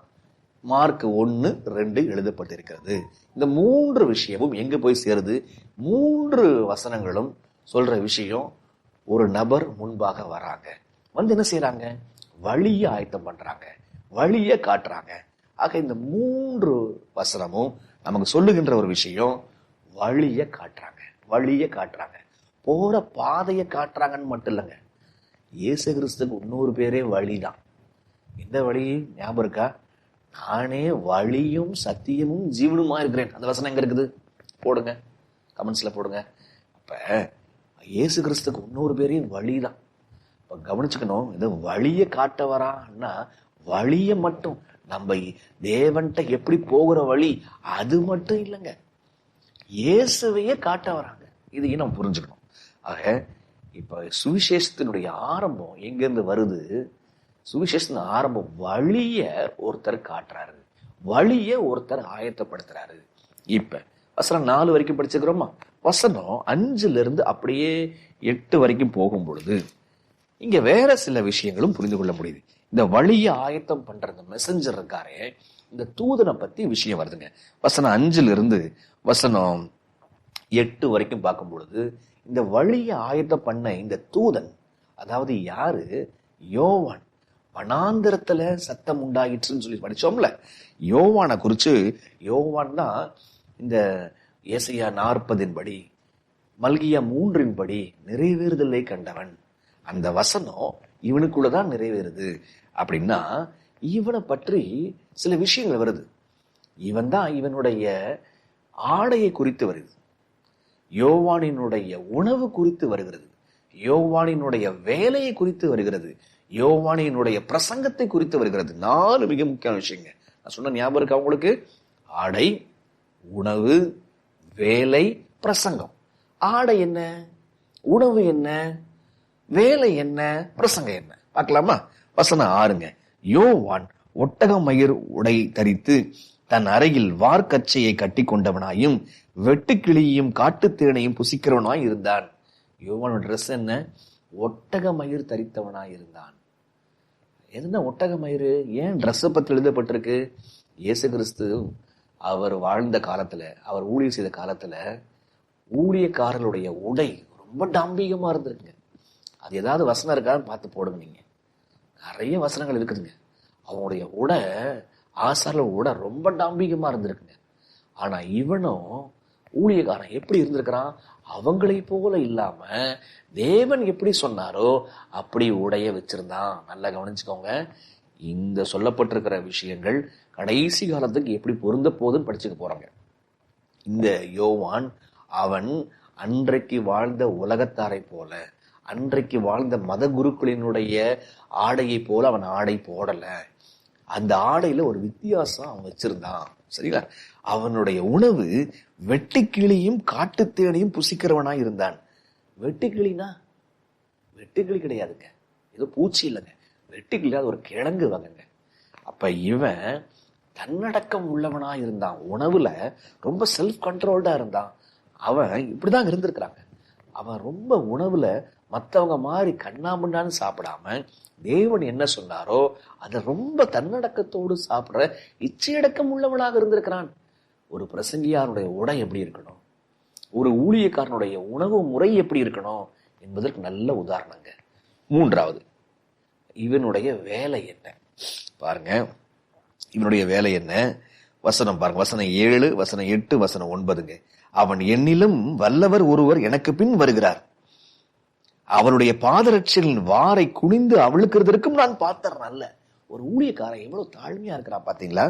மார்க் 1:2 எழுதப்பட்டிருக்கிறது. இந்த 3 விஷயமும் எங்க போய் சேருது? 3 வசனங்களும் சொல்ற விஷயம், ஒரு நபர் முன்பாக வராங்க, வந்து என்ன செய்யறாங்க? வழியை ஆயத்தம் பண்றாங்க, வழியை காட்டுறாங்க. ஆக இந்த 3 வசனமும் நமக்கு சொல்லுகின்ற ஒரு விஷயம், வழியை காட்டுறாங்க, வழியை காட்டுறாங்க, போற பாதையை காட்டுறாங்கன்னு மட்டும் இல்லைங்க. இயேசு கிறிஸ்துக்கு இன்னொரு பேரே வழிதான். இந்த வழி ஞாபகம் இருக்கா? நானே வழியும் சத்தியமும் ஜீவனுமா இருக்கிறேன். அந்த வசனம் எங்க இருக்குது? போடுங்க, கமெண்ட்ஸ்ல போடுங்க. அப்ப இயேசு கிறிஸ்துக்கு இன்னொரு பேரே வழிதான். இப்ப கவனிச்சுக்கணும், இந்த வழியை காட்ட வரான்னா வழியை மட்டும், நம்ம தேவன்கிட்ட எப்படி போகிற வழி அது மட்டும் இல்லைங்க, இயேசுவையே காட்ட வராங்க. இதையும் நம்ம புரிஞ்சுக்கணும். ஆக இப்ப சுவிசேஷத்தினுடைய ஆரம்பம் எங்கிருந்து வருது? சுவிசேஷத்தின் ஆரம்பம் வழிய ஒருத்தர் காட்டுறாரு, வழிய ஒருத்தர் ஆயத்தப்படுத்துறாரு. இப்ப வசனம் 4 வரைக்கும் படிச்சுக்கிறோமா? வசனம் 5 அப்படியே 8 வரைக்கும் போகும் பொழுது இங்க வேற சில விஷயங்களும் புரிந்து கொள்ள முடியுது. இந்த வழியை ஆயத்தம் பண்ற இந்த மெசஞ்சர் இருக்காரே, இந்த தூதனை பத்தி விஷயம் வருதுங்க. வசனம் 5 வசனம் 8 வரைக்கும் பார்க்கும் பொழுது இந்த வழியை ஆயத்தம் பண்ண இந்த தூதன், அதாவது யாரு? யோவான். வனாந்திரத்துல சத்தம் உண்டாயிற்றுன்னு சொல்லி படிச்சோம்ல. யோவானை குறிச்சு, யோவான் தான் இந்த ஏசாயா 40 படி மல்கியா 3 படி நிறைவேறுதலை கண்டவன். அந்த வசனம் இவனுக்குள்ளதான் நிறைவேறுது. அப்படின்னா இவனை பற்றி சில விஷயங்கள் வருது. இவன் தான் இவனுடைய ஆடையை குறித்து வருது, யோவானினுடைய உணவு குறித்து வருகிறது, யோவானினுடைய வேலையை குறித்து வருகிறது, யோவானினுடைய பிரசங்கத்தை குறித்து வருகிறது. 4 மிக முக்கியமான விஷயங்க. நான் சொன்ன ஞாபகம் இருக்கு அவங்களுக்கு? ஆடை, உணவு, வேலை, பிரசங்கம். ஆடை என்ன, உணவு என்ன, வேலை என்ன, பிரசங்கம் என்ன? பார்க்கலாமா? வசனம் 6ங்க. யோவான் ஒட்டக மயிர் உடை தரித்து தன் அறையில் வார்க்கச்சையை கட்டி கொண்டவனாயும் வெட்டுக்கிளியையும் காட்டுத்தேனையும் புசிக்கிறவனாய் இருந்தான். யோவானோட ட்ரெஸ் என்ன? ஒட்டக மயிர் தரித்தவனாய் இருந்தான். என்ன ஒட்டக மயிறு? ஏன் ட்ரெஸ்ஸை பத்தி எழுதப்பட்டிருக்கு? இயேசு கிறிஸ்து அவர் வாழ்ந்த காலத்துல, அவர் ஊழியர் செய்த காலத்துல ஊழியக்காரர்களுடைய உடை ரொம்ப டாம்பிகமா இருந்திருக்குங்க. அது ஏதாவது வசனம் இருக்கான்னு பார்த்து போடுங்க. நீங்க நிறைய வசனங்கள் இருக்குதுங்க. அவனுடைய உடை, ஆசாரியோட உடை ரொம்ப டாம்பிகமா இருந்திருக்குங்க. ஆனா இவனும் ஊழியக்காரன் எப்படி இருந்திருக்கிறான்? அவங்களை போல இல்லாம தேவன் எப்படி சொன்னாரோ அப்படி உடைய வச்சிருந்தான். நல்லா கவனிச்சுக்கோங்க. இந்த சொல்லப்பட்டிருக்கிற விஷயங்கள் கடைசி காலத்துக்கு எப்படி பொருந்த போகுதுன்னு படிச்சுக்க போறாங்க. இந்த யோவான் அவன் அன்றைக்கு வாழ்ந்த உலகத்தாரை போல, அன்றைக்கு வாழ்ந்த மத குருக்களினுடைய ஆடையை போல அவன் ஆடை போடல. அந்த ஆடையில ஒரு வித்தியாசம் அவன் வச்சிருந்தான். சரிங்களா? அவனுடைய உணவு வெட்டுக்கிளியும் காட்டுத்தேனையும் புசிக்கிறவனாய் இருந்தான். வெட்டுக்கிளினா வெட்டுக்கிளி கிடையாதுங்க, ஏதோ பூச்சி இல்லைங்க. வெட்டுக்கிளி அது ஒரு கிழங்கு வகைங்க. அப்ப இவன் தன்னடக்கம் உள்ளவனா இருந்தான். உணவுல ரொம்ப செல்ஃப் கண்ட்ரோல்டா இருந்தான். அவன் இப்படிதான் இருந்திருக்கிறாங்க. அவன் ரொம்ப உணவுல மற்றவங்க மாதிரி கண்ணாமண்ணான்னு சாப்பிடாம தேவன் என்ன சொன்னாரோ அதை ரொம்ப தன்னடக்கத்தோடு சாப்பிடுற இச்சையடக்கம் உள்ளவனாக இருந்திருக்கிறான். ஒரு பிரசங்கியாருடைய உடை எப்படி இருக்கணும், ஒரு ஊழியக்காரனுடைய உணவு முறை எப்படி இருக்கணும் என்பதற்கு நல்ல உதாரணங்க. 3வது, இவனுடைய வேலை என்ன பாருங்க. இவனுடைய வேலை என்ன? வசனம் பாருங்க. வசனம் 7, வசனம் 8, வசனம் 9ங்க. அவன் என்னிலும் வல்லவர் ஒருவர் எனக்கு பின் வருகிறார், அவருடைய பாதரட்சியின் வாரை குனிந்து அவிழ்க்கிறதற்கும் நான் பார்த்தேன். அல்ல, ஒரு ஊழியக்காரன் எவ்வளவு தாழ்மையா இருக்கிறான் பாத்தீங்களா?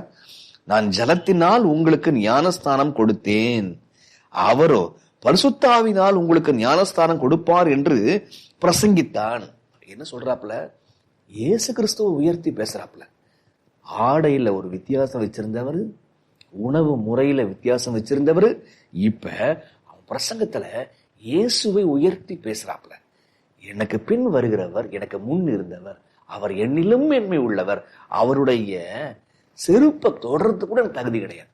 நான் ஜலத்தினால் உங்களுக்கு ஞானஸ்தானம் கொடுத்தேன், அவரோ பரிசுத்தாவினால் உங்களுக்கு ஞானஸ்தானம் கொடுப்பார் என்று பிரசங்கித்தான். என்ன சொல்றாப்புல? இயேசு கிறிஸ்துவை உயர்த்தி பேசுறாப்புல. ஆடையில ஒரு வித்தியாசம் வச்சிருந்தவர், உணவு முறையில வித்தியாசம் வச்சிருந்தவர், இப்ப அவன் பிரசங்கத்துல இயேசுவை உயர்த்தி பேசுறாப்புல. எனக்கு பின் வருகிறவர் எனக்கு முன் இருந்தவர், அவர் என்னிலும் மேன்மை உள்ளவர், அவருடைய செருப்பை தொடர்றதுக்கு கூட எனக்கு தகுதி கிடையாது,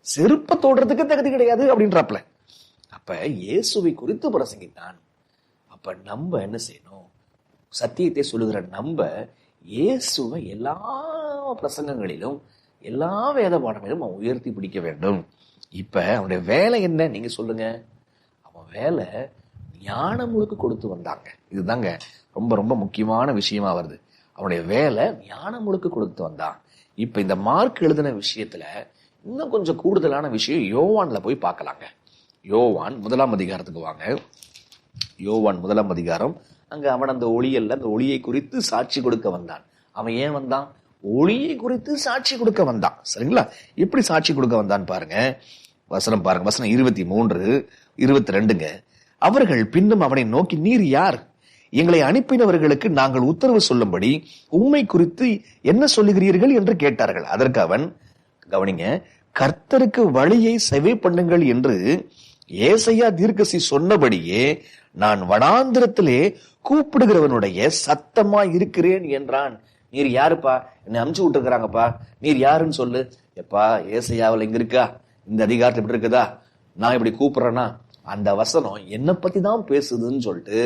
செருப்பை தொடர்றதுக்கு தகுதி கிடையாது அப்படின்றாப்புல. அப்ப இயேசுவை குறித்து பிரசங்கித்தான். அப்ப நம்ம என்ன செய்யணும்? சத்தியத்தை சொல்லுகிற நம்ம இயேசுவை எல்லா பிரசங்கங்களிலும் எல்லா வேத பாடங்களிலும் அவன் உயர்த்தி பிடிக்க வேண்டும். இப்ப அவனுடைய வேலை என்ன நீங்க சொல்லுங்க? அவன் வேலை ஞானமுழுக்கு கொடுத்து வந்தாங்க. இதுதாங்க ரொம்ப ரொம்ப முக்கியமான விஷயமா வருது. அவனுடைய வேலை ஞானமுழுக்கு கொடுத்து வந்தான். இப்ப இந்த மார்க் எழுதின விஷயத்துல இன்னும் கொஞ்சம் கூடுதலான விஷயம் யோவான்ல போய் பார்க்கலாங்க. யோவான் 1ஆம் அதிகாரத்துக்கு வாங்க. யோவான் 1ஆம் அதிகாரம். அங்க அவன் அந்த ஒளியல்ல, அந்த ஒளியை குறித்து சாட்சி கொடுக்க வந்தான். அவன் ஏன் வந்தான்? ஒளியை குறித்து சாட்சி கொடுக்க வந்தான். சரிங்களா? எப்படி சாட்சி கொடுக்க வந்தான் பாருங்க. வசனம் பாருங்க. வசனம் 23, 22ங்க. அவர்கள் பின்னும் அவனை நோக்கி, நீர் யார்? எங்களை அனுப்பினவர்களுக்கு நாங்கள் உத்தரவு சொல்லும்படி உம்மை குறித்து என்ன சொல்லுகிறீர்கள் என்று கேட்டார்கள். அதற்கு அவன், கவனிங்க, கர்த்தருக்கு வழியை செவி பண்ணுங்கள் என்று ஏசாயா தீர்க்கதரிசி சொன்னபடியே நான் வனாந்திரத்திலே கூப்பிடுகிறவனுடைய சத்தமா இருக்கிறேன் என்றான். நீர் யாருப்பா? என்னை அமுச்சு விட்டுருக்கிறாங்கப்பா, நீர் யாருன்னு சொல்லு. எப்பா, ஏசாயாவில் இங்க இருக்கா? இந்த அதிகாரத்தில் இப்படி இருக்குதா? நான் இப்படி கூப்பிடுறேன்னா அந்த வசனம் என்னை பத்தி தான் பேசுதுன்னு சொல்லிட்டு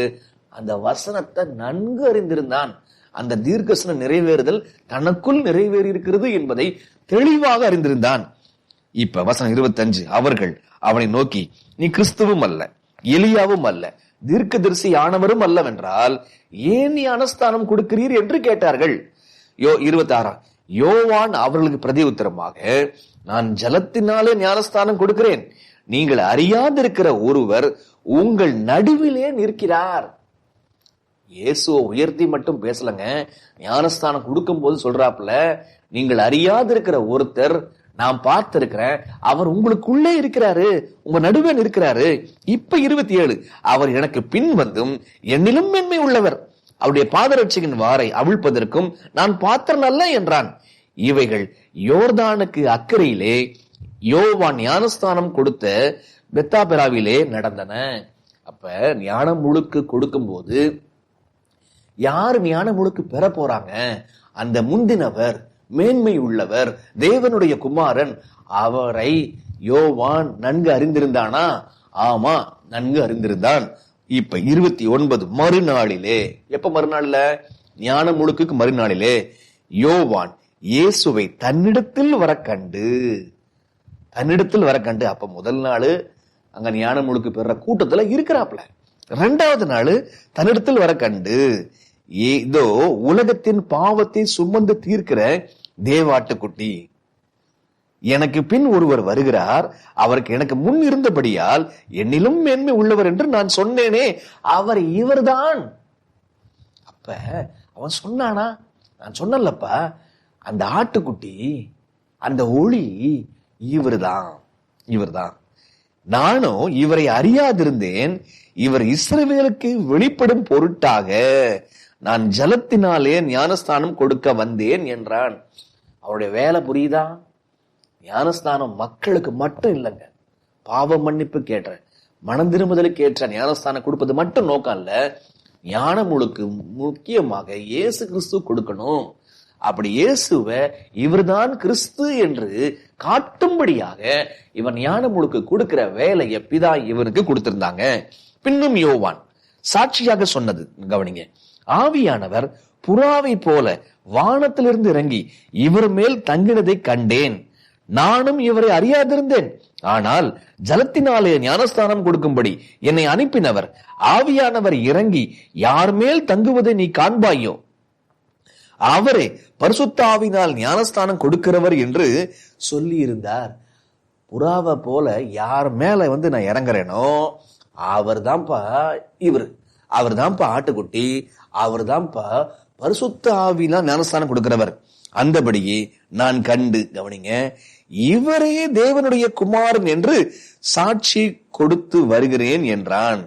அந்த வசனத்தை நன்கு அறிந்திருந்தான். அந்த தீர்க்கதரிசன நிறைவேறுதல் தனக்குள் நிறைவேறி இருக்கிறது என்பதை தெளிவாக அறிந்திருந்தான். இப்ப வசனம் 25, அவர்கள் அவனை நோக்கி, நீ கிறிஸ்துவும் அல்ல, எலியாவும் அல்ல, தீர்க்கதரிசி ஆனவரும் அல்லவென்றால் ஏன் நீ ஞானஸ்தானம் கொடுக்கிறீர் என்று கேட்டார்கள். 26, யோவான் அவர்களுக்கு பிரதி உத்தரமாக, நான் ஜலத்தினாலே ஞானஸ்தானம் கொடுக்கிறேன், நீங்கள் அறியாதிருக்கிற ஒருவர் உங்கள் நடுவிலே நிற்கிறார். இயேசுவை உயர்த்தி மட்டும் பேசலங்க, ஞானஸ்தானம் கொடுக்கும் போது சொல்றாப்புல, நீங்கள் அறியாதிருக்கிற ஒருத்தர் நான் பார்த்திருக்கிறேன், அவர் உங்களுக்குள்ளே இருக்கிறாரு, உங்க நடுவே இருக்கிறாரு. இப்ப 27, அவர் எனக்கு பின் வந்தும் என்னிலும் மேன்மை உள்ளவர், அவருடைய பாதரட்சையின் வாரை அவிழ்ப்பதற்கும் நான் பாத்திரன் அல்ல என்றான். இவைகள் யோர்தானுக்கு அக்கறையிலே யோவான் ஞானஸ்தானம் கொடுத்த பெத்தாபெராவிலே நடந்தன. அப்ப ஞான முழுக்கு கொடுக்கும் போது யாரு ஞான முழுக்கு பெற போறாங்க? அந்த முந்தினவர், மேன்மை உள்ளவர், தேவனுடைய குமாரன். அவரை யோவான் நன்கு அறிந்திருந்தானா? ஆமா, நன்கு அறிந்திருந்தான். இப்ப 29 மறுநாளிலே, எப்ப மறுநாள்ல? ஞான முழுக்கு மறுநாளிலே யோவான் இயேசுவை தன்னிடத்தில் வர கண்டு, அப்ப முதல் நாள் அங்க ஞான முழுக்கு பெற கூட்டத்துல இருக்கிறாப்ல. 2வது நாள் தன்னிடத்தில் வர கண்டு, இதோ உலகத்தின் பாவத்தை சுமந்து தீர்க்கிற தேவாட்டுக்குட்டி, எனக்கு பின் ஒருவர் வருகிறார், அவருக்கு எனக்கு முன் இருந்தபடியால் என்னிலும் மேன்மை உள்ளவர் என்று நான் சொன்னேனே, அவர் இவர்தான். அப்ப அவன் சொன்னானா? நான் சொன்னல்லப்பா, அந்த ஆட்டுக்குட்டி, அந்த ஒளி இவர்தான். நானும் இவரை அறியாதிருந்தேன். இவர் இஸ்ரவேலுக்கு வெளிப்படும் பொருட்டாக நான் ஜலத்தினாலே ஞானஸ்தானம் கொடுக்க வந்தேன் என்றான். அவருடைய வேலை புரியுதா? ஞானஸ்தானம் மக்களுக்கு மட்டும் இல்லைங்க, பாவ மன்னிப்பு கேட்ட, மனம் திரும்புதலுக்கு ஏற்ற ஞானஸ்தானம் கொடுப்பது மட்டும் நோக்கம் இல்ல. ஞான முழுக்கு முக்கியமாக இயேசு கிறிஸ்து கொடுக்கணும். அப்படி இயேசுவை இவர்தான் கிறிஸ்து என்று காட்டும்படியாக இவன் ஞான முழுக்கு கொடுக்கிற வேலையை பிதா இவனுக்கு கொடுத்திருந்தாங்க. பின்னும் யோவான் சாட்சியாக சொன்னது கவனிங்க, ஆவியானவர் புறாவை போல வானத்திலிருந்து இறங்கி இவர் மேல் தங்கினதை கண்டேன். நானும் இவரை அறியாதிருந்தேன். ஆனால் ஜலத்தினாலே ஞானஸ்தானம் கொடுக்கும்படி என்னை அனுப்பினவர் ஆவியானவர் இறங்கி யார் மேல் தங்குவதை நீ காண்பாயோ, அவரே பரிசுத்த ஆவியினால் ஞானஸ்தானம் கொடுக்கிறவர் என்று சொல்லி இருந்தார். புறாவை போல யார் மேல நான் இறங்குறேனோ அவர் தான்ப்பா ஆட்டுக்குட்டி, அவர் தான்ப்பா பரிசுத்த ஆவியினால் ஞானஸ்தானம் கொடுக்கிறவர். அந்தபடியே நான் கண்டு, கவனிங்க, இவரே தேவனுடைய குமாரன் என்று சாட்சி கொடுத்து வருகிறேன் என்றான்.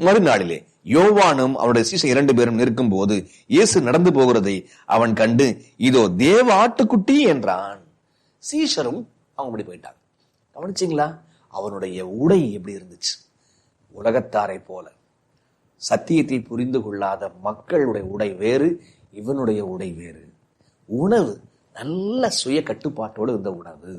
மறுநாளிலே யோவானும் அவருடைய சீசன் 2 பேரும் நிற்கும் போது இயேசு நடந்து போகிறதை அவன் கண்டு, இதோ தேவ ஆட்டுக்குட்டி என்றான். சீஷரும் அவங்க அப்படி போயிட்டாங்க. கவனிச்சிங்களா? அவனுடைய உடை எப்படி இருந்துச்சு? உலகத்தாரை போல, சத்தியத்தை புரிந்து கொள்ளாத மக்களுடைய உடை வேறு, இவனுடைய உடை வேறு. உணவு நல்ல சுய கட்டுப்பாட்டோடு இருந்த உணவு.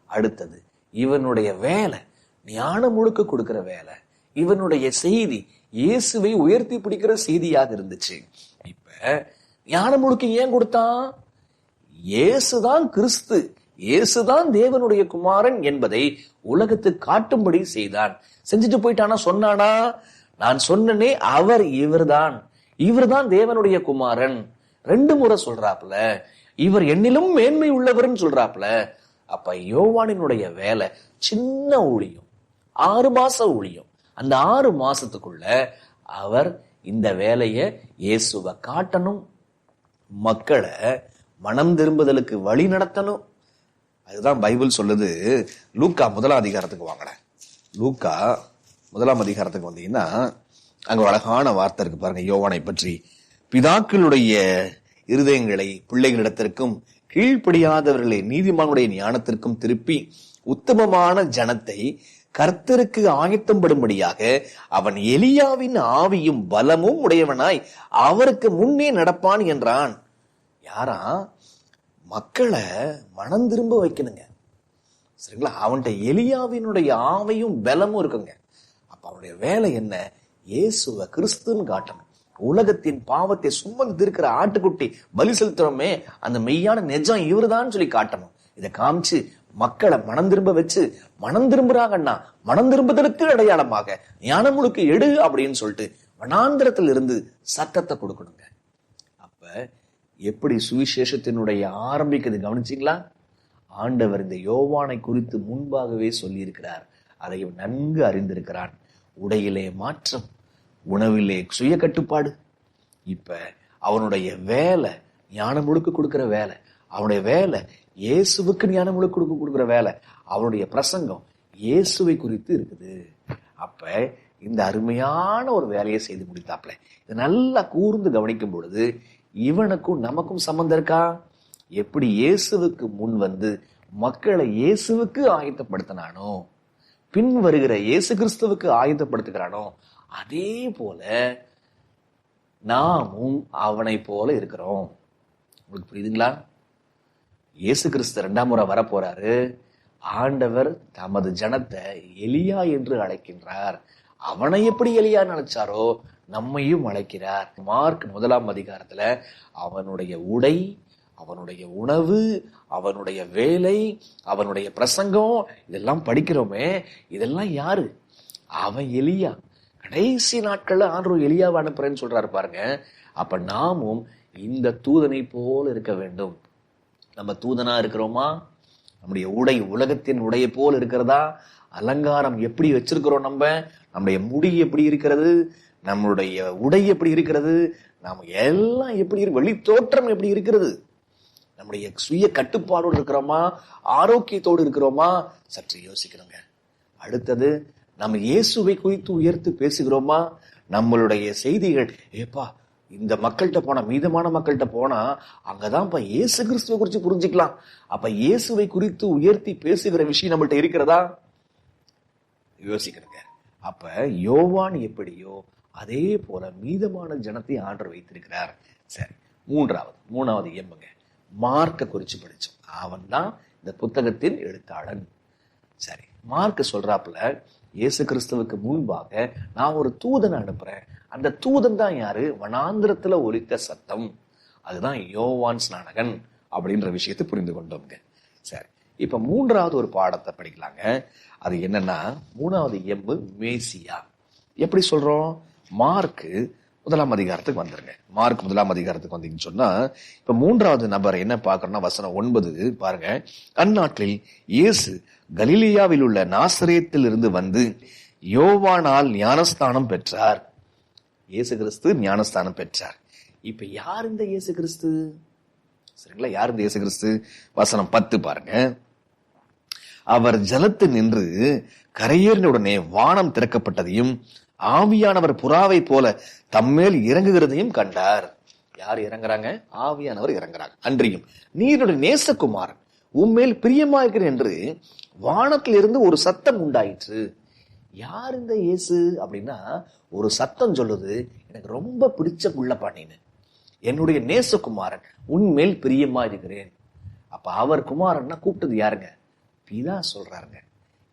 அடுத்தது இவனுடைய வேலை ஞான முழுக்க கொடுக்கிற வேலை. இவனுடைய செய்தி இயேசுவை உயர்த்தி பிடிக்கிற செய்தியாக இருந்துச்சு. இப்ப ஞான முழுக்க ஏன் கொடுத்தான்? இயேசுதான் கிறிஸ்து, இயேசுதான் தேவனுடைய குமாரன் என்பதை உலகத்துக்கு காட்டும்படி செய்தான். செஞ்சுட்டு போயிட்டானா? சொன்னானா? நான் சொன்னனே, அவர் இவர்தான் தேவனுடைய குமாரன் 2 முறை சொல்றாப்ல. இவர் என்னிலும் மேன்மை உள்ளவர்னு சொல்றாப்ல. அப்ப யோவானினுடைய வேலை சின்ன ஊழியம், 6 மாச ஊழியம். அந்த 6 மாசத்துக்குள்ள அவர் இந்த வேலையை இயேசுவை காட்டணும், மக்களை மனம் திரும்புதலுக்கு வழி நடத்தணும். அதுதான் பைபிள் சொல்லுது. லூக்கா 1ஆம் அதிகாரத்துக்கு வாங்கல. லூக்கா 1ஆம் அதிகாரத்துக்கு வந்தீங்கன்னா அங்க ஒரு அழகான வார்த்தை இருக்கு பாருங்க, யோவானை பற்றி. பிதாக்களுடைய இருதயங்களை பிள்ளைகளிடத்திற்கும் கீழ்ப்படியாதவர்களை நீதிமானுடைய ஞானத்திற்கும் திருப்பி உத்தமமான ஜனத்தை கர்த்தருக்கு ஆயத்தம்படும்படியாக அவன் எலியாவின் ஆவியும் பலமும் உடையவனாய் அவருக்கு முன்னே நடப்பான் என்றான். யாரா? மக்களை மனம் திரும்ப வைக்கணுங்க, சரிங்களா? அவன்கிட்ட எலியாவினுடைய ஆவியும் பலமும் இருக்குங்க. அப்ப அவனுடைய வேலை என்ன? இயேசுவ கிறிஸ்துன்னு காட்டணும். உலகத்தின் பாவத்தை சுமந்து இருக்கிற ஆட்டுக்குட்டி பலி செலுத்துறோமே, அந்த மெய்யான நெஜம் இவருதான் சொல்லி காட்டணும். இதை காமிச்சு மக்களை மனம் திரும்ப வச்சு, மனம் திரும்புறாங்கன்னா மனம் திரும்புதலுக்கு அடையாளமாக ஞான முழுக்கு எடு அப்படின்னு சொல்லிட்டு வனாந்திரத்தில் இருந்து சத்தத்தை கொடுக்கணுங்க. அப்ப எப்படி சுவிசேஷத்தினுடைய ஆரம்பிக்குது கவனிச்சிங்களா? ஆண்டவர் இந்த யோவானை குறித்து முன்பாகவே சொல்லி இருக்கிறார். அதை நன்கு அறிந்திருக்கிறான். உடையிலே மாற்றம், உணவிலே சுய கட்டுப்பாடு. இப்ப அவனுடைய வேலை ஞானம் முழுக்க கொடுக்கிற வேலை. அவனுடைய வேலை இயேசுவுக்கு ஞானம் முழுக்க கொடுக்கிற வேலை. அவனுடைய பிரசங்கம் இயேசுவை குறித்து இருக்குது. அப்ப இந்த அருமையான ஒரு வேலையை செய்து முடித்தாப்ல. இதை நல்லா கூர்ந்து கவனிக்கும் பொழுது இவனுக்கும் நமக்கும் சம்பந்தம் இருக்கா? எப்படி இயேசுவுக்கு முன் வந்து மக்களை இயேசுவுக்கு ஆயத்தப்படுத்தினானோ, பின் வருகிற இயேசு கிறிஸ்துவுக்கு ஆயத்தப்படுத்துகிறானோ, அதே போல நாமும் அவனை போல இருக்கிறோம். உங்களுக்கு புரியுதுங்களா? இயேசு கிறிஸ்து 2ஆம் முறை வரப்போறாரு. ஆண்டவர் தமது ஜனத்தை எலியா என்று அழைக்கின்றார். அவனை எப்படி எலியா நினைச்சாரோ நம்மையும் அழைக்கிறார். மார்க் 1ஆம் அதிகாரத்துல அவனுடைய உடை, அவனுடைய உணவு, அவனுடைய வேலை, அவனுடைய பிரசங்கம் இதெல்லாம் படிக்கிறோமே, இதெல்லாம் யாரு? அவன் எலியா. கடைசி நாட்கள்ல ஆண்டவர் எலியாவை அனுப்புறேன்னு சொல்றாரு பாருங்க. அப்ப நாமும் இந்த தூதனை போல இருக்க வேண்டும். நம்ம தூதனா இருக்கிறோமா? நம்முடைய உடை உலகத்தின் உடைய போல் இருக்கிறதா? அலங்காரம் எப்படி வச்சிருக்கிறோம்? நம்முடைய முடி எப்படி இருக்கிறது? நம்மளுடைய உடை எப்படி இருக்கிறது? நாம எல்லாம் எப்படி இருக்கு? வெளி தோற்றம் எப்படி இருக்கிறது? நம்முடைய சுய கட்டுப்பாடோடு இருக்கிறோமா? ஆரோக்கியத்தோடு இருக்கிறோமா? சற்று யோசிக்கணுங்க. அடுத்தது, நம்ம இயேசுவை குறித்து உயர்த்து பேசுகிறோமா? நம்மளுடைய செய்திகள், ஏப்பா இந்த மக்கள்கிட்ட போனா, மீதமான மக்கள்கிட்ட போனா அங்கதான் இயேசு கிறிஸ்துவை குறித்து புரிஞ்சுக்கலாம். அப்ப இயேசுவை குறித்து உயர்த்தி பேசுகிற விஷயம் நம்மள்ட்ட இருக்கிறதா? யோசிக்கணுங்க. அப்ப யோவான் எப்படியோ அதே போல மீதமான ஜனத்தை ஆண்டவர் வைத்திருக்கிறார். சரி, மூணாவது எம்புங்க, மார்க்க குறிச்சு படிச்சோம். அவன் தான் இந்த புத்தகத்தின் எழுத்தாளன். சரி, மார்க்க சொல்றாப்புல இயேசு கிறிஸ்துவுக்கு முன்பாக நான் ஒரு தூதனை அனுப்புறேன். அந்த தூதன் தான் யாரு? வனாந்திரத்துல ஒலித்த சத்தம். அதுதான் யோவான் ஸ்நானகன் அப்படின்ற விஷயத்தை புரிந்து கொண்டோங்க. சரி, இப்ப 3வது ஒரு பாடத்தை படிக்கலாங்க. அது என்னன்னா, 3வது எம்பு மேசியா. எப்படி சொல்றோம்? மார்க் 1ஆம் அதிகாரத்துக்கு வந்துருங்க. மார்க் 1ஆம் அதிகாரத்துக்கு வந்தீங்கன்னு சொன்னா, இப்ப 3வது நபர் என்ன பார்க்கணும்னா, வசனம் 9 பாருங்க. அந்நாட்களில் இயேசு கலிலேயாவில் உள்ள நாசரேத்தில் இருந்து வந்து யோவானால் ஞானஸ்தானம் பெற்றார். இயேசு கிறிஸ்து ஞானஸ்தானம் பெற்றார். இப்ப யார் இந்த இயேசு கிறிஸ்து? சரிங்களா, யார் இந்த இயேசு கிறிஸ்து? வசனம் 10 பாருங்க. அவர் ஜலத்தில் நின்று கரையேறின உடனே வானம் திறக்கப்பட்டதையும் ஆவியானவர் புறாவை போல தம்மேல் இறங்குகிறதையும் கண்டார். யார் இறங்குறாங்க? ஆவியானவர் இறங்குறாங்க. அன்றியும் நீருடைய நேசகுமாரன் உம்மேல் பிரியமாயிருக்கிறேன் என்று வானத்திலிருந்து ஒரு சத்தம் உண்டாயிற்று. யார் இந்த இயேசு அப்படின்னா, ஒரு சத்தம் சொல்லுது, எனக்கு ரொம்ப பிடிச்ச புள்ளப்பா நீனு, என்னுடைய நேசகுமாரன், உன்மேல் பிரியமா இருக்கிறேன். அப்ப அவர் குமாரன்னா கூப்பிட்டது யாருங்க? பிதா சொல்றாருங்க.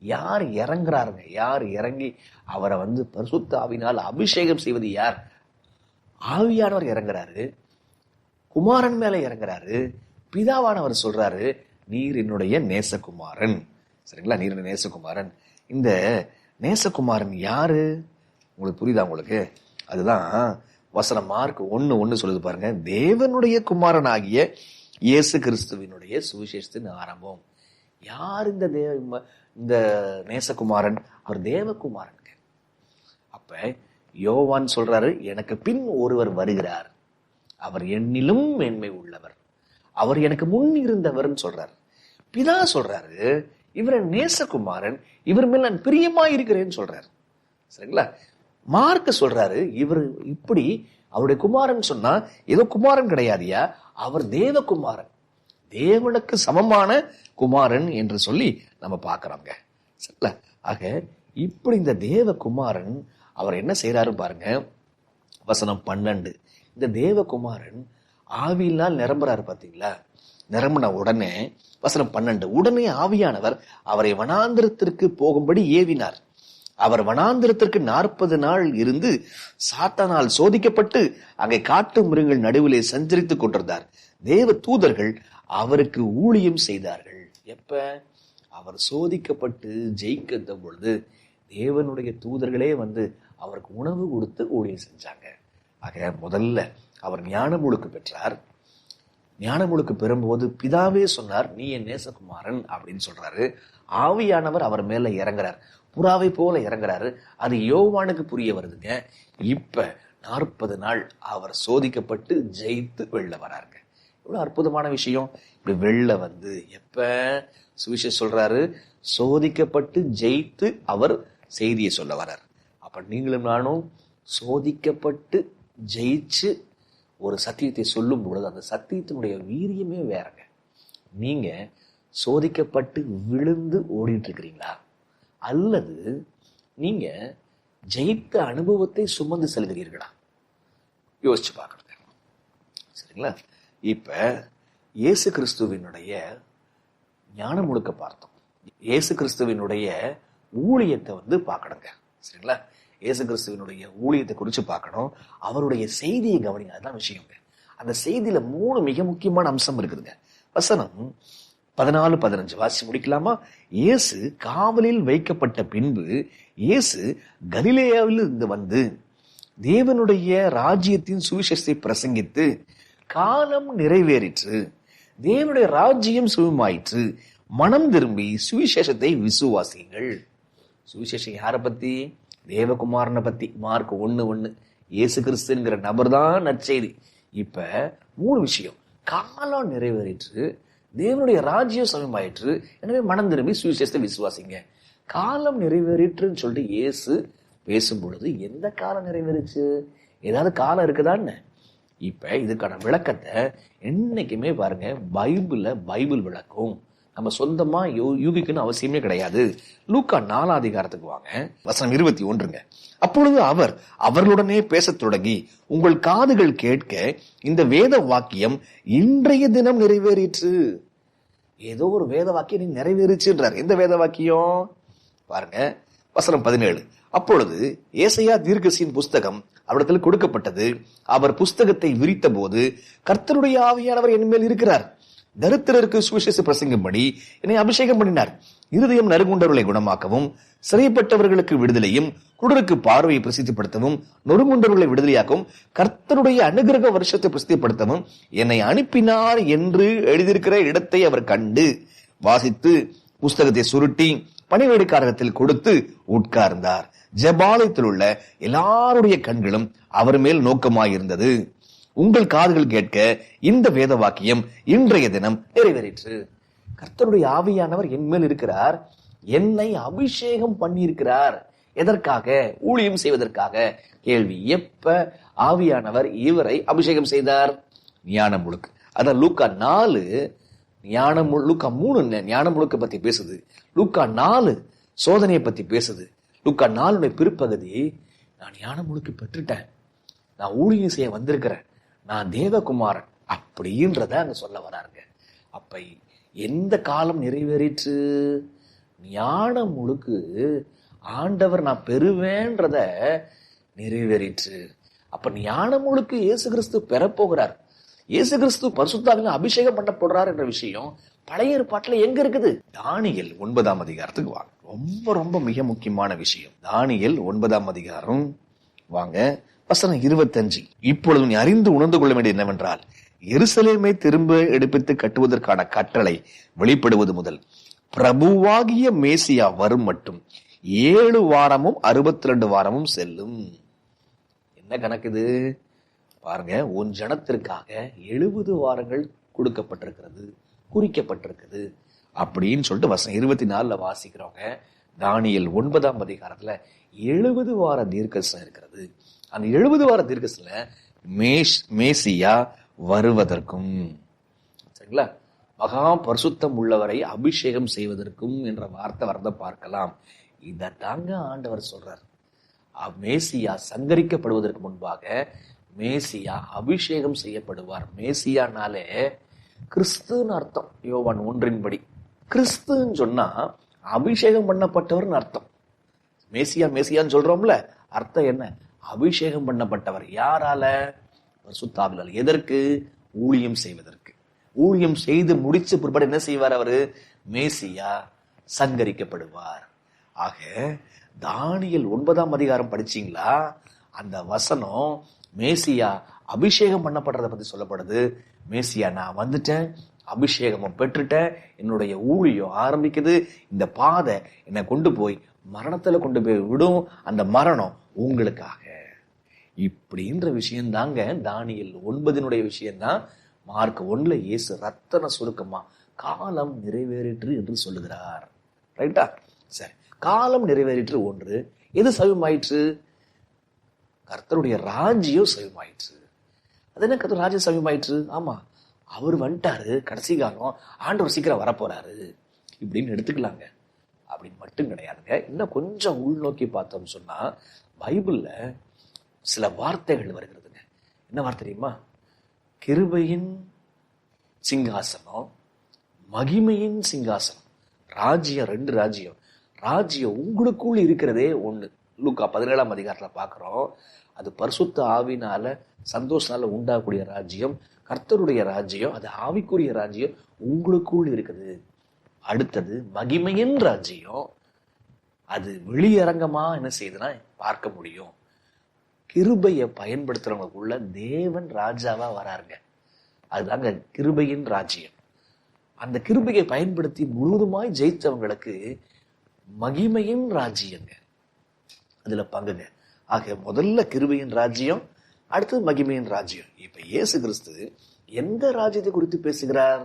யார் இறங்குறாருங்க? யார் இறங்கி அவரை பரிசுத்த ஆவியினால் அபிஷேகம் செய்வது யார்? ஆவியானவர் இறங்குறாரு, குமாரன் மேல இறங்குறாரு. பிதாவானவர் சொல்றாரு, நீர் என்னுடைய நேசகுமாரன். சரிங்களா, நீர் என்னுடைய நேசகுமாரன். இந்த நேசகுமாரன் யாரு? உங்களுக்கு புரியுதா? உங்களுக்கு அதுதான் வசனம் மார்க் 1:1 சொல்லுது பாருங்க. தேவனுடைய குமாரன் ஆகிய இயேசு கிறிஸ்துவினுடைய சுவிசேஷத்தின் ஆரம்பம். யார் இந்த நேசகுமாரன்? அவர் தேவகுமாரன். அப்ப யோவான் சொல்றாரு, எனக்கு பின் ஒருவர் வருகிறார், அவர் என்னிலும் மேன்மை உள்ளவர், அவர் எனக்கு முன் இருந்தவர் சொல்றாரு. பிதா சொல்றாரு, இவர் நேசகுமாரன், இவர் மேல் நான் பிரியமா இருக்கிறேன்னு சொல்றாரு. சரிங்களா, மார்க்க சொல்றாரு, இவர் இப்படி அவருடைய குமாரன் சொன்னா ஏதோ குமாரன் கிடையாதியா, அவர் தேவகுமாரன், தேவனுக்கு சமமான குமாரன் என்று சொல்லி நம்ம பாக்குறோங்க. சரிங்களா, ஆக இப்படி இந்த தேவகுமாரன் அவர் என்ன செய்யறாரு பாருங்க. வசனம் 12, இந்த தேவகுமாரன் ஆவியினால் நிரம்புறாரு பாத்தீங்களா. நிரம்பின உடனே வசனம் 12, உடனே ஆவியானவர் அவரை வனாந்திரத்திற்கு போகும்படி ஏவினார். அவர் வனாந்திரத்திற்கு 40 நாள் இருந்து சாத்தானால் சோதிக்கப்பட்டு அங்கே காட்டு மிருகங்கள் நடுவிலே சஞ்சரித்துக் கொண்டிருந்தார். தேவ தூதர்கள் அவருக்கு ஊழியம் செய்தார்கள். எப்ப? அவர் சோதிக்கப்பட்டு ஜெயிக்கிற பொழுது தேவனுடைய தூதர்களே அவருக்கு உணவு கொடுத்து ஊழியம் செஞ்சாங்க. ஆக முதல்ல அவர் ஞானமுழுக்கு பெற்றார். ஞானமுழுக்கு பெறும்போது பிதாவே சொன்னார், நீ என் நேசகுமாரன் அப்படின்னு சொல்றாரு. ஆவியானவர் அவர் மேல இறங்குறார், புறாவை போல இறங்குறாரு. அது யோவானுக்கு புரிய வருதுங்க. இப்ப 40 நாள் அவர் சோதிக்கப்பட்டு ஜெயித்து வெளில வராருங்க. எவ்வளவு அற்புதமான விஷயம். இப்படி வெளில எப்ப சுவிசேஷம் சொல்றாரு, சோதிக்கப்பட்டு ஜெயித்து அவர் செய்தியை சொல்ல வர்றார். அப்ப நீங்களும் நானும் சோதிக்கப்பட்டு ஜெயிச்சு ஒரு சத்தியத்தை சொல்லும் பொழுது அந்த சத்தியத்தினுடைய வீரியமே வேறங்க. நீங்க சோதிக்கப்பட்டு விழுந்து ஓடிட்டு இருக்கிறீங்களா, அல்லது நீங்க ஜெயித்த அனுபவத்தை சுமந்து செல்கிறீர்களா? யோசிச்சு பார்க்கணுங்க. சரிங்களா? இப்ப இயேசு கிறிஸ்துவினுடைய ஞானம் முழுக்க பார்த்தோம். இயேசு கிறிஸ்துவினுடைய ஊழியத்தை பார்க்கணுங்க. சரிங்களா? இயேசு கிறிஸ்துவினுடைய ஊழியத்தை குறித்து பார்க்கணும். அவருடைய செய்தியை கவனிங்க. அதுதான் விஷயங்க. அந்த செய்தியில 3 மிக முக்கியமான அம்சம் இருக்குதுங்க. வசனம் 14-15 வாசி முடிக்கலாமா? இயேசு காவலில் வைக்கப்பட்ட பின்பு இயேசு கலிலேயாவில் இருந்து வந்து தேவனுடைய ராஜ்யத்தின் சுவிசேஷத்தை பிரசங்கித்து, காலம் நிறைவேறிற்று, தேவனுடைய ராஜ்யம் சுகமாயிற்று, மனம் திரும்பி சுவிசேஷத்தை விசுவாசிங்கள். சுவிசேஷம் யாரை பத்தி? தேவகுமாரனை பத்தி. மார்க் 1:1. இயேசு கிறிஸ்துங்கிற நபர் தான் நற்செய்தி. இப்ப 3 விஷயம். காலம் நிறைவேறிற்று, தேவனுடைய ராஜ்யம் சமயமாயிற்று, எனவே மனம் திரும்பி சுவிசேஷத்தை விசுவாசிங்க. காலம் நிறைவேறிற்றுன்னு சொல்லிட்டு இயேசு பேசும் பொழுது எந்த காலம் நிறைவேறிச்சு? ஏதாவது காலம் இருக்குதான்னு இப்ப இதுக்கான விளக்கத்தை என்னைக்குமே பாருங்க, பைபிள் விளக்கும். நம்ம சொந்தமா யூகிக்கணும் அவசியமே கிடையாது. லூக்கா 4 வாங்க, வசனம் 21. அப்பொழுது அவர் அவர்களுடனே பேசத் தொடங்கி, உங்கள் காதுகள் கேட்க இந்த வேத வாக்கியம் இன்றைய தினம் நிறைவேறிற்று. ஏதோ ஒரு வேத வாக்கியம் நிறைவேறிச்சுன்றார். எந்த வேத வாக்கியம் பாருங்க, வசனம் 17. அப்பொழுது ஏசாயா தீர்க்கதரிசியின் புஸ்தகம் அவரிடத்தில் கொடுக்கப்பட்டது. அவர் புஸ்தகத்தை விரித்த போது, கர்த்தருடைய ஆவியானவர் என் மேல் இருக்கிறார், தரித்திரருக்கு சுவிசேஷ பிரசங்கப்படி என்னை அபிஷேகம் பண்ணினார், இருதயம் நறுங்குண்டவர்களை குணமாக்கவும், சிறைப்பட்டவர்களுக்கு விடுதலையும், குருடருக்கு பார்வையை பிரசித்திப்படுத்தவும், நொறுங்குண்டவர்களை விடுதலையாகவும், கர்த்தருடைய அனுகிரக வருஷத்தை பிரசித்திப்படுத்தவும் என்னை அனுப்பினார் என்று எழுதியிருக்கிற இடத்தை அவர் கண்டு வாசித்து புஸ்தகத்தை சுருட்டி பணிவேடைக்காரகத்தில் கொடுத்து உட்கார்ந்தார். ஜெபாலயத்தில் உள்ள எல்லாருடைய கண்களும் அவர் மேல் நோக்கமாயிருந்தது. உங்கள் காதுகள் கேட்க இந்த வேத வாக்கியம் இன்றைய தினம் நிறைவேறிற்று. கர்த்தருடைய ஆவியானவர் என் மேல் இருக்கிறார், என்னை அபிஷேகம் பண்ணியிருக்கிறார். எதற்காக? ஊழியம் செய்வதற்காக. கேள்வி, எப்ப ஆவியானவர் இவரை அபிஷேகம் செய்தார்? ஞானம் முழுக்க. அதான் லூக்கா 4 லூக்கா 3 ஞானம் முழுக்க பத்தி பேசுது. லூக்கா 4 சோதனையை பத்தி பேசுது. லூக்கா 4 பிற்பகுதி, நான் ஞானம் முழுக்க பெற்றுட்டேன், நான் ஊழியம் செய்ய வந்திருக்கிறேன், நான் தேவகுமாரன் அப்படின்றத அங்க சொல்ல வராருங்க. அப்ப எந்த காலம் நிறைவேறிற்று? ஞானம் முழுக்கு ஆண்டவர் நான் பெறுவேன்றத நிறைவேறிற்று. அப்ப ஞானம் முழுக்கு இயேசு கிறிஸ்து பெறப்போகிறார். இயேசு கிறிஸ்து பரிசுத்தாவில அபிஷேகம் பண்ணப்படுறார் என்ற விஷயம் பழைய ஏற்பாட்டுல எங்க இருக்குது? தானியேல் 9 வாங்க. ரொம்ப ரொம்ப மிக முக்கியமான விஷயம். தானியேல் 9 வாங்க, வசனம் 25. இப்பொழுது நீ அறிந்து உணர்ந்து கொள்ள வேண்டியது என்னவென்றால், எருசலேமை திரும்ப எடுப்பித்து கட்டுவதற்கான கட்டளை வெளிப்படுவது முதல் பிரபுவாகிய மேசியா வரும் மட்டும் 7 வாரமும் 62 வாரமும் செல்லும். என்ன கணக்குது பாருங்க. உன் ஜனத்திற்காக 70 வாரங்கள் கொடுக்கப்பட்டிருக்கிறது, குறிக்கப்பட்டிருக்குது அப்படின்னு சொல்லிட்டு வசனம் 24 வாசிக்கிறவங்க. தானியேல் 9 70 வார தீர்க்கதரிசனம் இருக்கிறது. அந்த 70 வார தீர்க்கதரிசனத்துல மேசியா வருவதற்கும், சரிங்களா, மகா பரிசுத்தம் உள்ளவரை அபிஷேகம் செய்வதற்கும் என்ற வார்த்தை வரத பார்க்கலாம். இத தாங்க ஆண்டவர் சொல்றார். மேசியா சங்கரிக்கப்படுவதற்கு முன்பாக மேசியா அபிஷேகம் செய்யப்படுவார். மேசியானாலே கிறிஸ்துன்னு அர்த்தம். யோவான் 1 கிறிஸ்துன்னு சொன்னா அபிஷேகம் பண்ணப்பட்டவர்னு அர்த்தம். மேசியான்னு சொல்றோம்ல, அர்த்தம் என்ன? அபிஷேகம் பண்ணப்பட்டவர். யாரால? பரிசுத்தாவியால். எதற்கு? ஊழியம் செய்வதற்கு. ஊழியம் செய்து முடிச்ச பிற்பாடு என்ன செய்வார் அவரு? மேசியா சங்கரிக்கப்படுவார். ஆக தானியேல் 9 படிச்சீங்களா? அந்த வசனம் மேசியா அபிஷேகம் பண்ணப்படுறத பத்தி சொல்லப்படுது. மேசியா நான் வந்துட்டேன், அபிஷேகமும் பெற்றுட்டேன், என்னுடைய ஊழியம் ஆரம்பிக்குது, இந்த பாதை என்னை கொண்டு போய் மரணத்துல கொண்டு போய் விடும், அந்த மரணம் உங்களுக்காக. இப்படின்ற விஷயம் தாங்க தானியேல் 9 விஷயம்தான் மார்க் 1 இயேசு ரத்தன சுருக்கமா காலம் நிறைவேறிற்று என்று சொல்லுகிறார். ரைட்டா? சரி, காலம் நிறைவேறிற்று ஒன்று. எது சமீபமாயிற்று? கர்த்தருடைய ராஜ்யம் சமீபமாயிற்று. அது என்ன கர்த்தர் ராஜ்யம் சமீபமாயிற்று? ஆமா, அவர் வந்துட்டாரு, கடைசி காலம், ஆண்டவர் சீக்கிரம் வரப்போறாரு இப்படின்னு எடுத்துக்கலாங்க. அப்படின்னு மட்டும் கிடையாதுங்க. இன்னும் கொஞ்சம் உள்நோக்கி பார்த்தோம்னு சொன்னா பைபிள்ல சில வார்த்தைகள் வருகிறதுங்க. என்ன வார்த்தை தெரியுமா? கிருபையின் சிங்காசனம், மகிமையின் சிங்காசனம். ராஜ்யம், ரெண்டு ராஜ்யம். ராஜ்யம் உங்களுக்குள் இருக்கிறதே ஒண்ணு. லூக்கா 17ஆம் அதிகாரத்துல பாக்குறோம். அது பரிசுத்த ஆவினால சந்தோஷனால உண்டாகக்கூடிய ராஜ்யம், கர்த்தருடைய ராஜ்யம். அது ஆவிக்குரிய ராஜ்யம் உங்களுக்குள் இருக்குது. அடுத்தது மகிமையின் ராஜ்யம். அது வெளியரங்கமா என்ன செய்யுதுன்னா பார்க்க முடியும். கிருபையை பயன்படுத்துறவங்களுக்குள்ள தேவன் ராஜாவா வராருங்க. அதுதாங்க கிருபையின் ராஜ்யம். அந்த கிருபையை பயன்படுத்தி முழுவதுமாய் ஜெயித்தவங்களுக்கு மகிமையின் ராஜ்யங்க, அதுல பங்குங்க. ஆக முதல்ல கிருபையின் ராஜ்யம், அடுத்தது மகிமையின் ராஜ்யம். இப்ப இயேசு கிறிஸ்து எந்த ராஜ்யத்தை குறித்து பேசுகிறார்?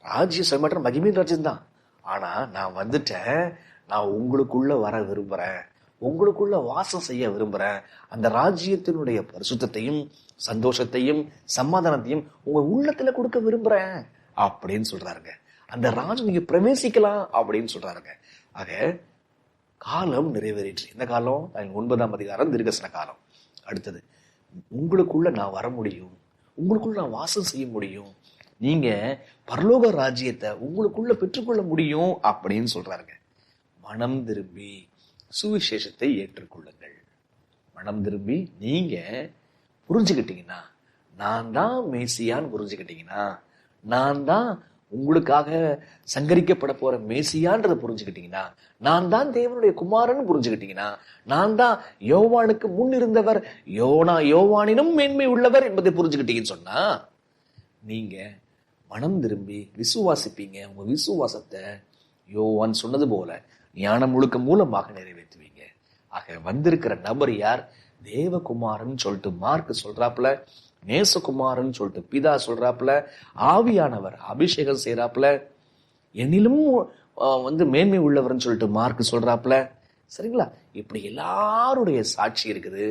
ராஜ்யம் சமற்ற மகிமையின் ராஜ்யம் தான். ஆனா நான் வந்துட்டேன், நான் உங்களுக்குள்ள வர விரும்புறேன், உங்களுக்குள்ள வாசம் செய்ய விரும்புறேன். அந்த ராஜ்யத்தினுடைய பரிசுத்தத்தையும் சந்தோஷத்தையும் சமாதானத்தையும் உங்க உள்ளத்துல கொடுக்க விரும்புறேன் அப்படின்னு சொல்றாருங்க. அந்த ராஜ்யம் நீங்க பிரவேசிக்கலாம் அப்படின்னு சொல்றாருங்க. ஆக காலம் நிறைவேறிற்று. இந்த காலம் 9ஆம் அதிகாரம் தீர்க்கதரிசன காலம். அடுத்தது உங்களுக்குள்ள நான் வர முடியும், உங்களுக்குள்ள நான் வாசம் செய்ய முடியும், நீங்க பரலோக ராஜ்யத்தை உங்களுக்குள்ள பெற்றுக்கொள்ள முடியும் அப்படின்னு சொல்றாருங்க. மனம் திரும்பி சுவிசேஷத்தை ஏற்றுக்கொள்ளுங்கள். மனம் திரும்பி நீங்க புரிஞ்சுக்கிட்டீங்கன்னா, நான் தான் மேசியான்னு புரிஞ்சுக்கிட்டீங்கன்னா, நான் தான் உங்களுக்காக சங்கரிக்கப்பட போற மேசியான்றதை புரிஞ்சுக்கிட்டீங்கன்னா, நான் தான் தேவனுடைய குமாரன் புரிஞ்சுக்கிட்டீங்கன்னா, நான் தான் யோவானுக்கு முன் இருந்தவர், யோவானினும் மேன்மை உள்ளவர் என்பதை புரிஞ்சுக்கிட்டீங்கன்னு சொன்னா நீங்க மனம் திரும்பி விசுவாசிப்பீங்க. உங்க விசுவாசத்தை யோவான் சொன்னது போல ஞானம் முழுக்க மூலமாக நிறைவேற்றுவீங்க. ஆக வந்திருக்கிற நபர் யார்? தேவகுமாரன் சொல்லிட்டு மார்க் சொல்றாப்புல, நேசகுமாரன் சொல்லிட்டு பிதா சொல்றாப்புல, ஆவியானவர் அபிஷேகம் செய்யறாப்புல, என்னிலும் மேன்மை உள்ளவர்னு சொல்லிட்டு மார்க் சொல்றாப்புல. சரிங்களா? இப்படி எல்லாருடைய சாட்சி இருக்குது.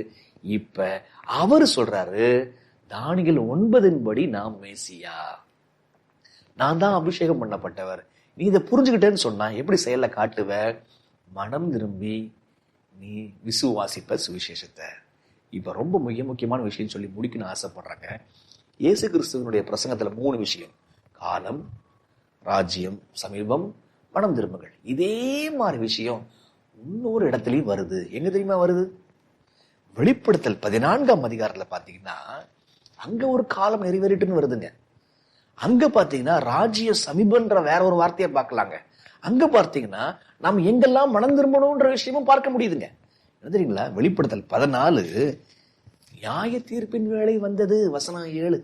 இப்ப அவர் சொல்றாரு, தானியேல் 9 நாம் மேசியா, நான் தான் அபிஷேகம் பண்ணப்பட்டவர். நீ இதை புரிஞ்சுக்கிட்டேன்னு சொன்னா எப்படி செயல காட்டுவ? மனம் திரும்பி நீ விசுவாசிப்ப சுவிசேஷத்தை. இப்ப ரொம்ப முக்கியமான விஷயம் சொல்லி முடிக்கணும்னு ஆசைப்படுறாங்க. இயேசு கிறிஸ்துவனுடைய பிரசங்கத்துல 3 விஷயம்: காலம், ராஜ்யம் சமீபம், மனம் திரும்புங்கள். இதே மாதிரி விஷயம் இன்னொரு இடத்துலயும் வருது. எங்க தெரியுமா வருது? வெளிப்படுத்தல் 14ஆம் அதிகாரத்துல பாத்தீங்கன்னா அங்க ஒரு காலம் நிறைவேறிட்டுன்னு வருதுங்க. அங்க பாத்தீங்கன்னா ராஜ்ய சமீபன்ற வேற ஒரு வார்த்தையை பார்க்கலாங்க. அங்க பார்த்தீங்கன்னா நாம் எங்கெல்லாம் மனம் திரும்பணும்ன்ற விஷயமும் பார்க்க முடியுதுங்க. என்ன தெரியுங்களா? வெளிப்படுத்தல் 14 நியாய தீர்ப்பின் வேளை வந்தது. வசனம் 7,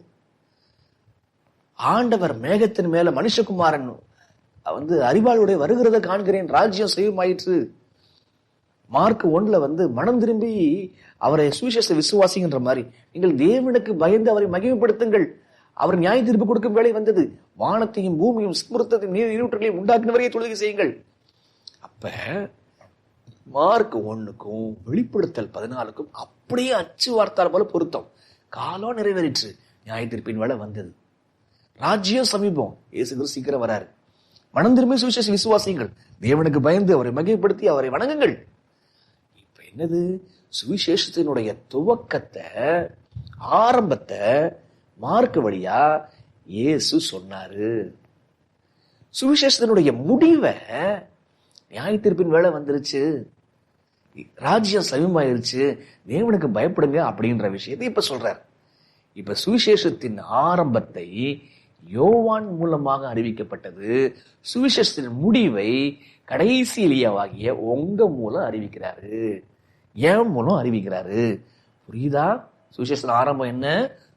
ஆண்டவர் மேகத்தின் மேல மனுஷகுமாரன் அறிவாளுடைய வருகிறத காண்கிறேன், ராஜ்யம் செய்யுமாயிற்று. மார்க் 1ல மனம் திரும்பி அவரை சுவிசேஷ விசுவாசிங்கிற மாதிரி, நீங்கள் தேவனுக்கு பயந்து அவரை மகிமைப்படுத்துங்கள், அவர் நியாய தீர்ப்பு கொடுக்கும் வேலை வந்தது, வானத்தையும் பூமியும் சமுத்திரத்தையும் நீர் இருவற்றையும் உண்டாக்கினவரையே தொழுகை செய்யுங்கள். அப்ப மார்க் 1க்கும் வெளிப்படுத்தல் 14க்கும் அப்படியே அச்சு வார்த்தால் போல பொருத்தம். காலம் நிறைவேறிற்று, நியாய தீர்ப்பின் வேலை வந்தது, ராஜ்யம் சமீபம், இயேசு கிறிஸ்து சீக்கிரம் வராரு, மனம் திரும்பி சுவிசேஷ விசுவாசியுங்கள், தேவனுக்கு பயந்து அவரை மகிமைப்படுத்தி அவரை வணங்குங்கள். இப்ப என்னது? சுவிசேஷத்தினுடைய துவக்கத்தை, ஆரம்பத்தை மார்க் வழியா இயேசு சொன்னாரு. சுவிசேஷத்தினுடைய முடிவை நியாய தீர்ப்பின் வேலை வந்துருச்சு, ராஜ்யம் சமீபமாயிருச்சு, தேவனுக்கு பயப்படுங்க அப்படின்ற விஷயத்தை இப்ப சொல்றார். இப்ப சுவிசேஷத்தின் ஆரம்பத்தை யோவான் மூலமாக அறிவிக்கப்பட்டது, சுவிசேஷத்தின் முடிவை கடைசி எலியாவாகிய உங்க மூலம் அறிவிக்கிறாரு, என் மூலம் அறிவிக்கிறாரு. புரியுதா? சுவிசேஷத்தின் ஆரம்பம் என்ன,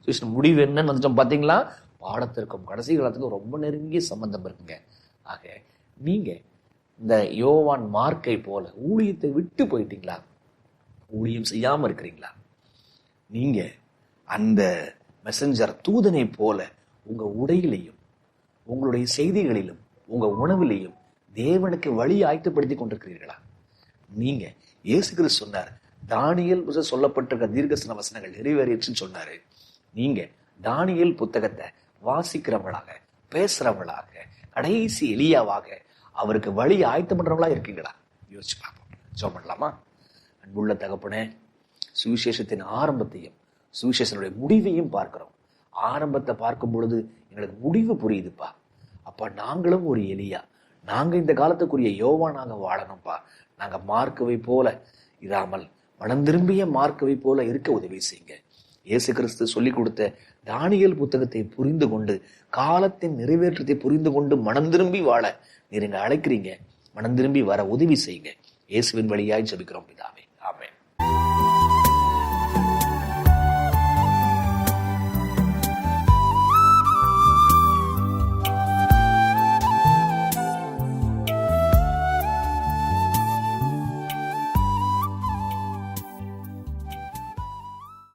சுவிசேஷ முடிவு என்னன்னு வந்துட்டோம். பாத்தீங்களா? பாடத்திற்கும் கடைசி காலத்துக்கும் ரொம்ப நெருங்கிய சம்பந்தம் இருக்குங்க. ஆக நீங்க இந்த யோவான் மார்க்கை போல ஊழியத்தை விட்டு போயிட்டீங்களா? ஊழியம் செய்யாம இருக்கிறீங்களா? நீங்க அந்த மெசஞ்சர் தூதனை போல உங்க உடையிலையும் உங்களுடைய செய்திகளிலும் உங்க உணவிலையும் தேவனுக்கு வழி ஆயத்தப்படுத்தி கொண்டிருக்கிறீர்களா? நீங்க இயேசு கிறிஸ்து சொன்னார், தானியேல் சொல்லப்பட்டிருக்க தீர்க்கதரிசன வசனங்கள் நிறைவேறிச்சுன்னு சொன்னாரு. நீங்க தானியேல் புத்தகத்தை வாசிக்கிறவங்களாக, பேசுறவங்களாக, கடைசி எலியாவாக அவருக்கு வழி ஆயத்தம் பண்றவங்களா இருக்கீங்களா? யோசிச்சு பார்ப்போம். ஜெபம் பண்ணலாமா? அன்புள்ள தகப்பனே, சுவிசேஷத்தின் ஆரம்பத்தையும் சுவிசேஷனுடைய முடிவையும் பார்க்கிறோம். ஆரம்பத்தை பார்க்கும் பொழுது எங்களுக்கு முடிவு புரியுதுப்பா. அப்பா, நாங்களும் ஒரு எலியா, நாங்க இந்த காலத்துக்குரிய யோவா நாங்க வாழணும்ப்பா. நாங்க மார்க்கவை போல இராமல் மனம் திரும்பிய மார்க்கவை போல இருக்க உதவி செய்யுங்க. இயேசு கிறிஸ்து சொல்லிக் கொடுத்த தானியேல் புத்தகத்தை புரிந்து கொண்டு, காலத்தின் நிறைவேற்றத்தை புரிந்து கொண்டு மனம் திரும்பி வாழ நீர் எங்க அழைக்கிறீங்க. மனம் திரும்பி வர உதவி செய்யுங்க. இயேசுவின் வழியாய் ஜெபிக்கிறோம் பிதாவே.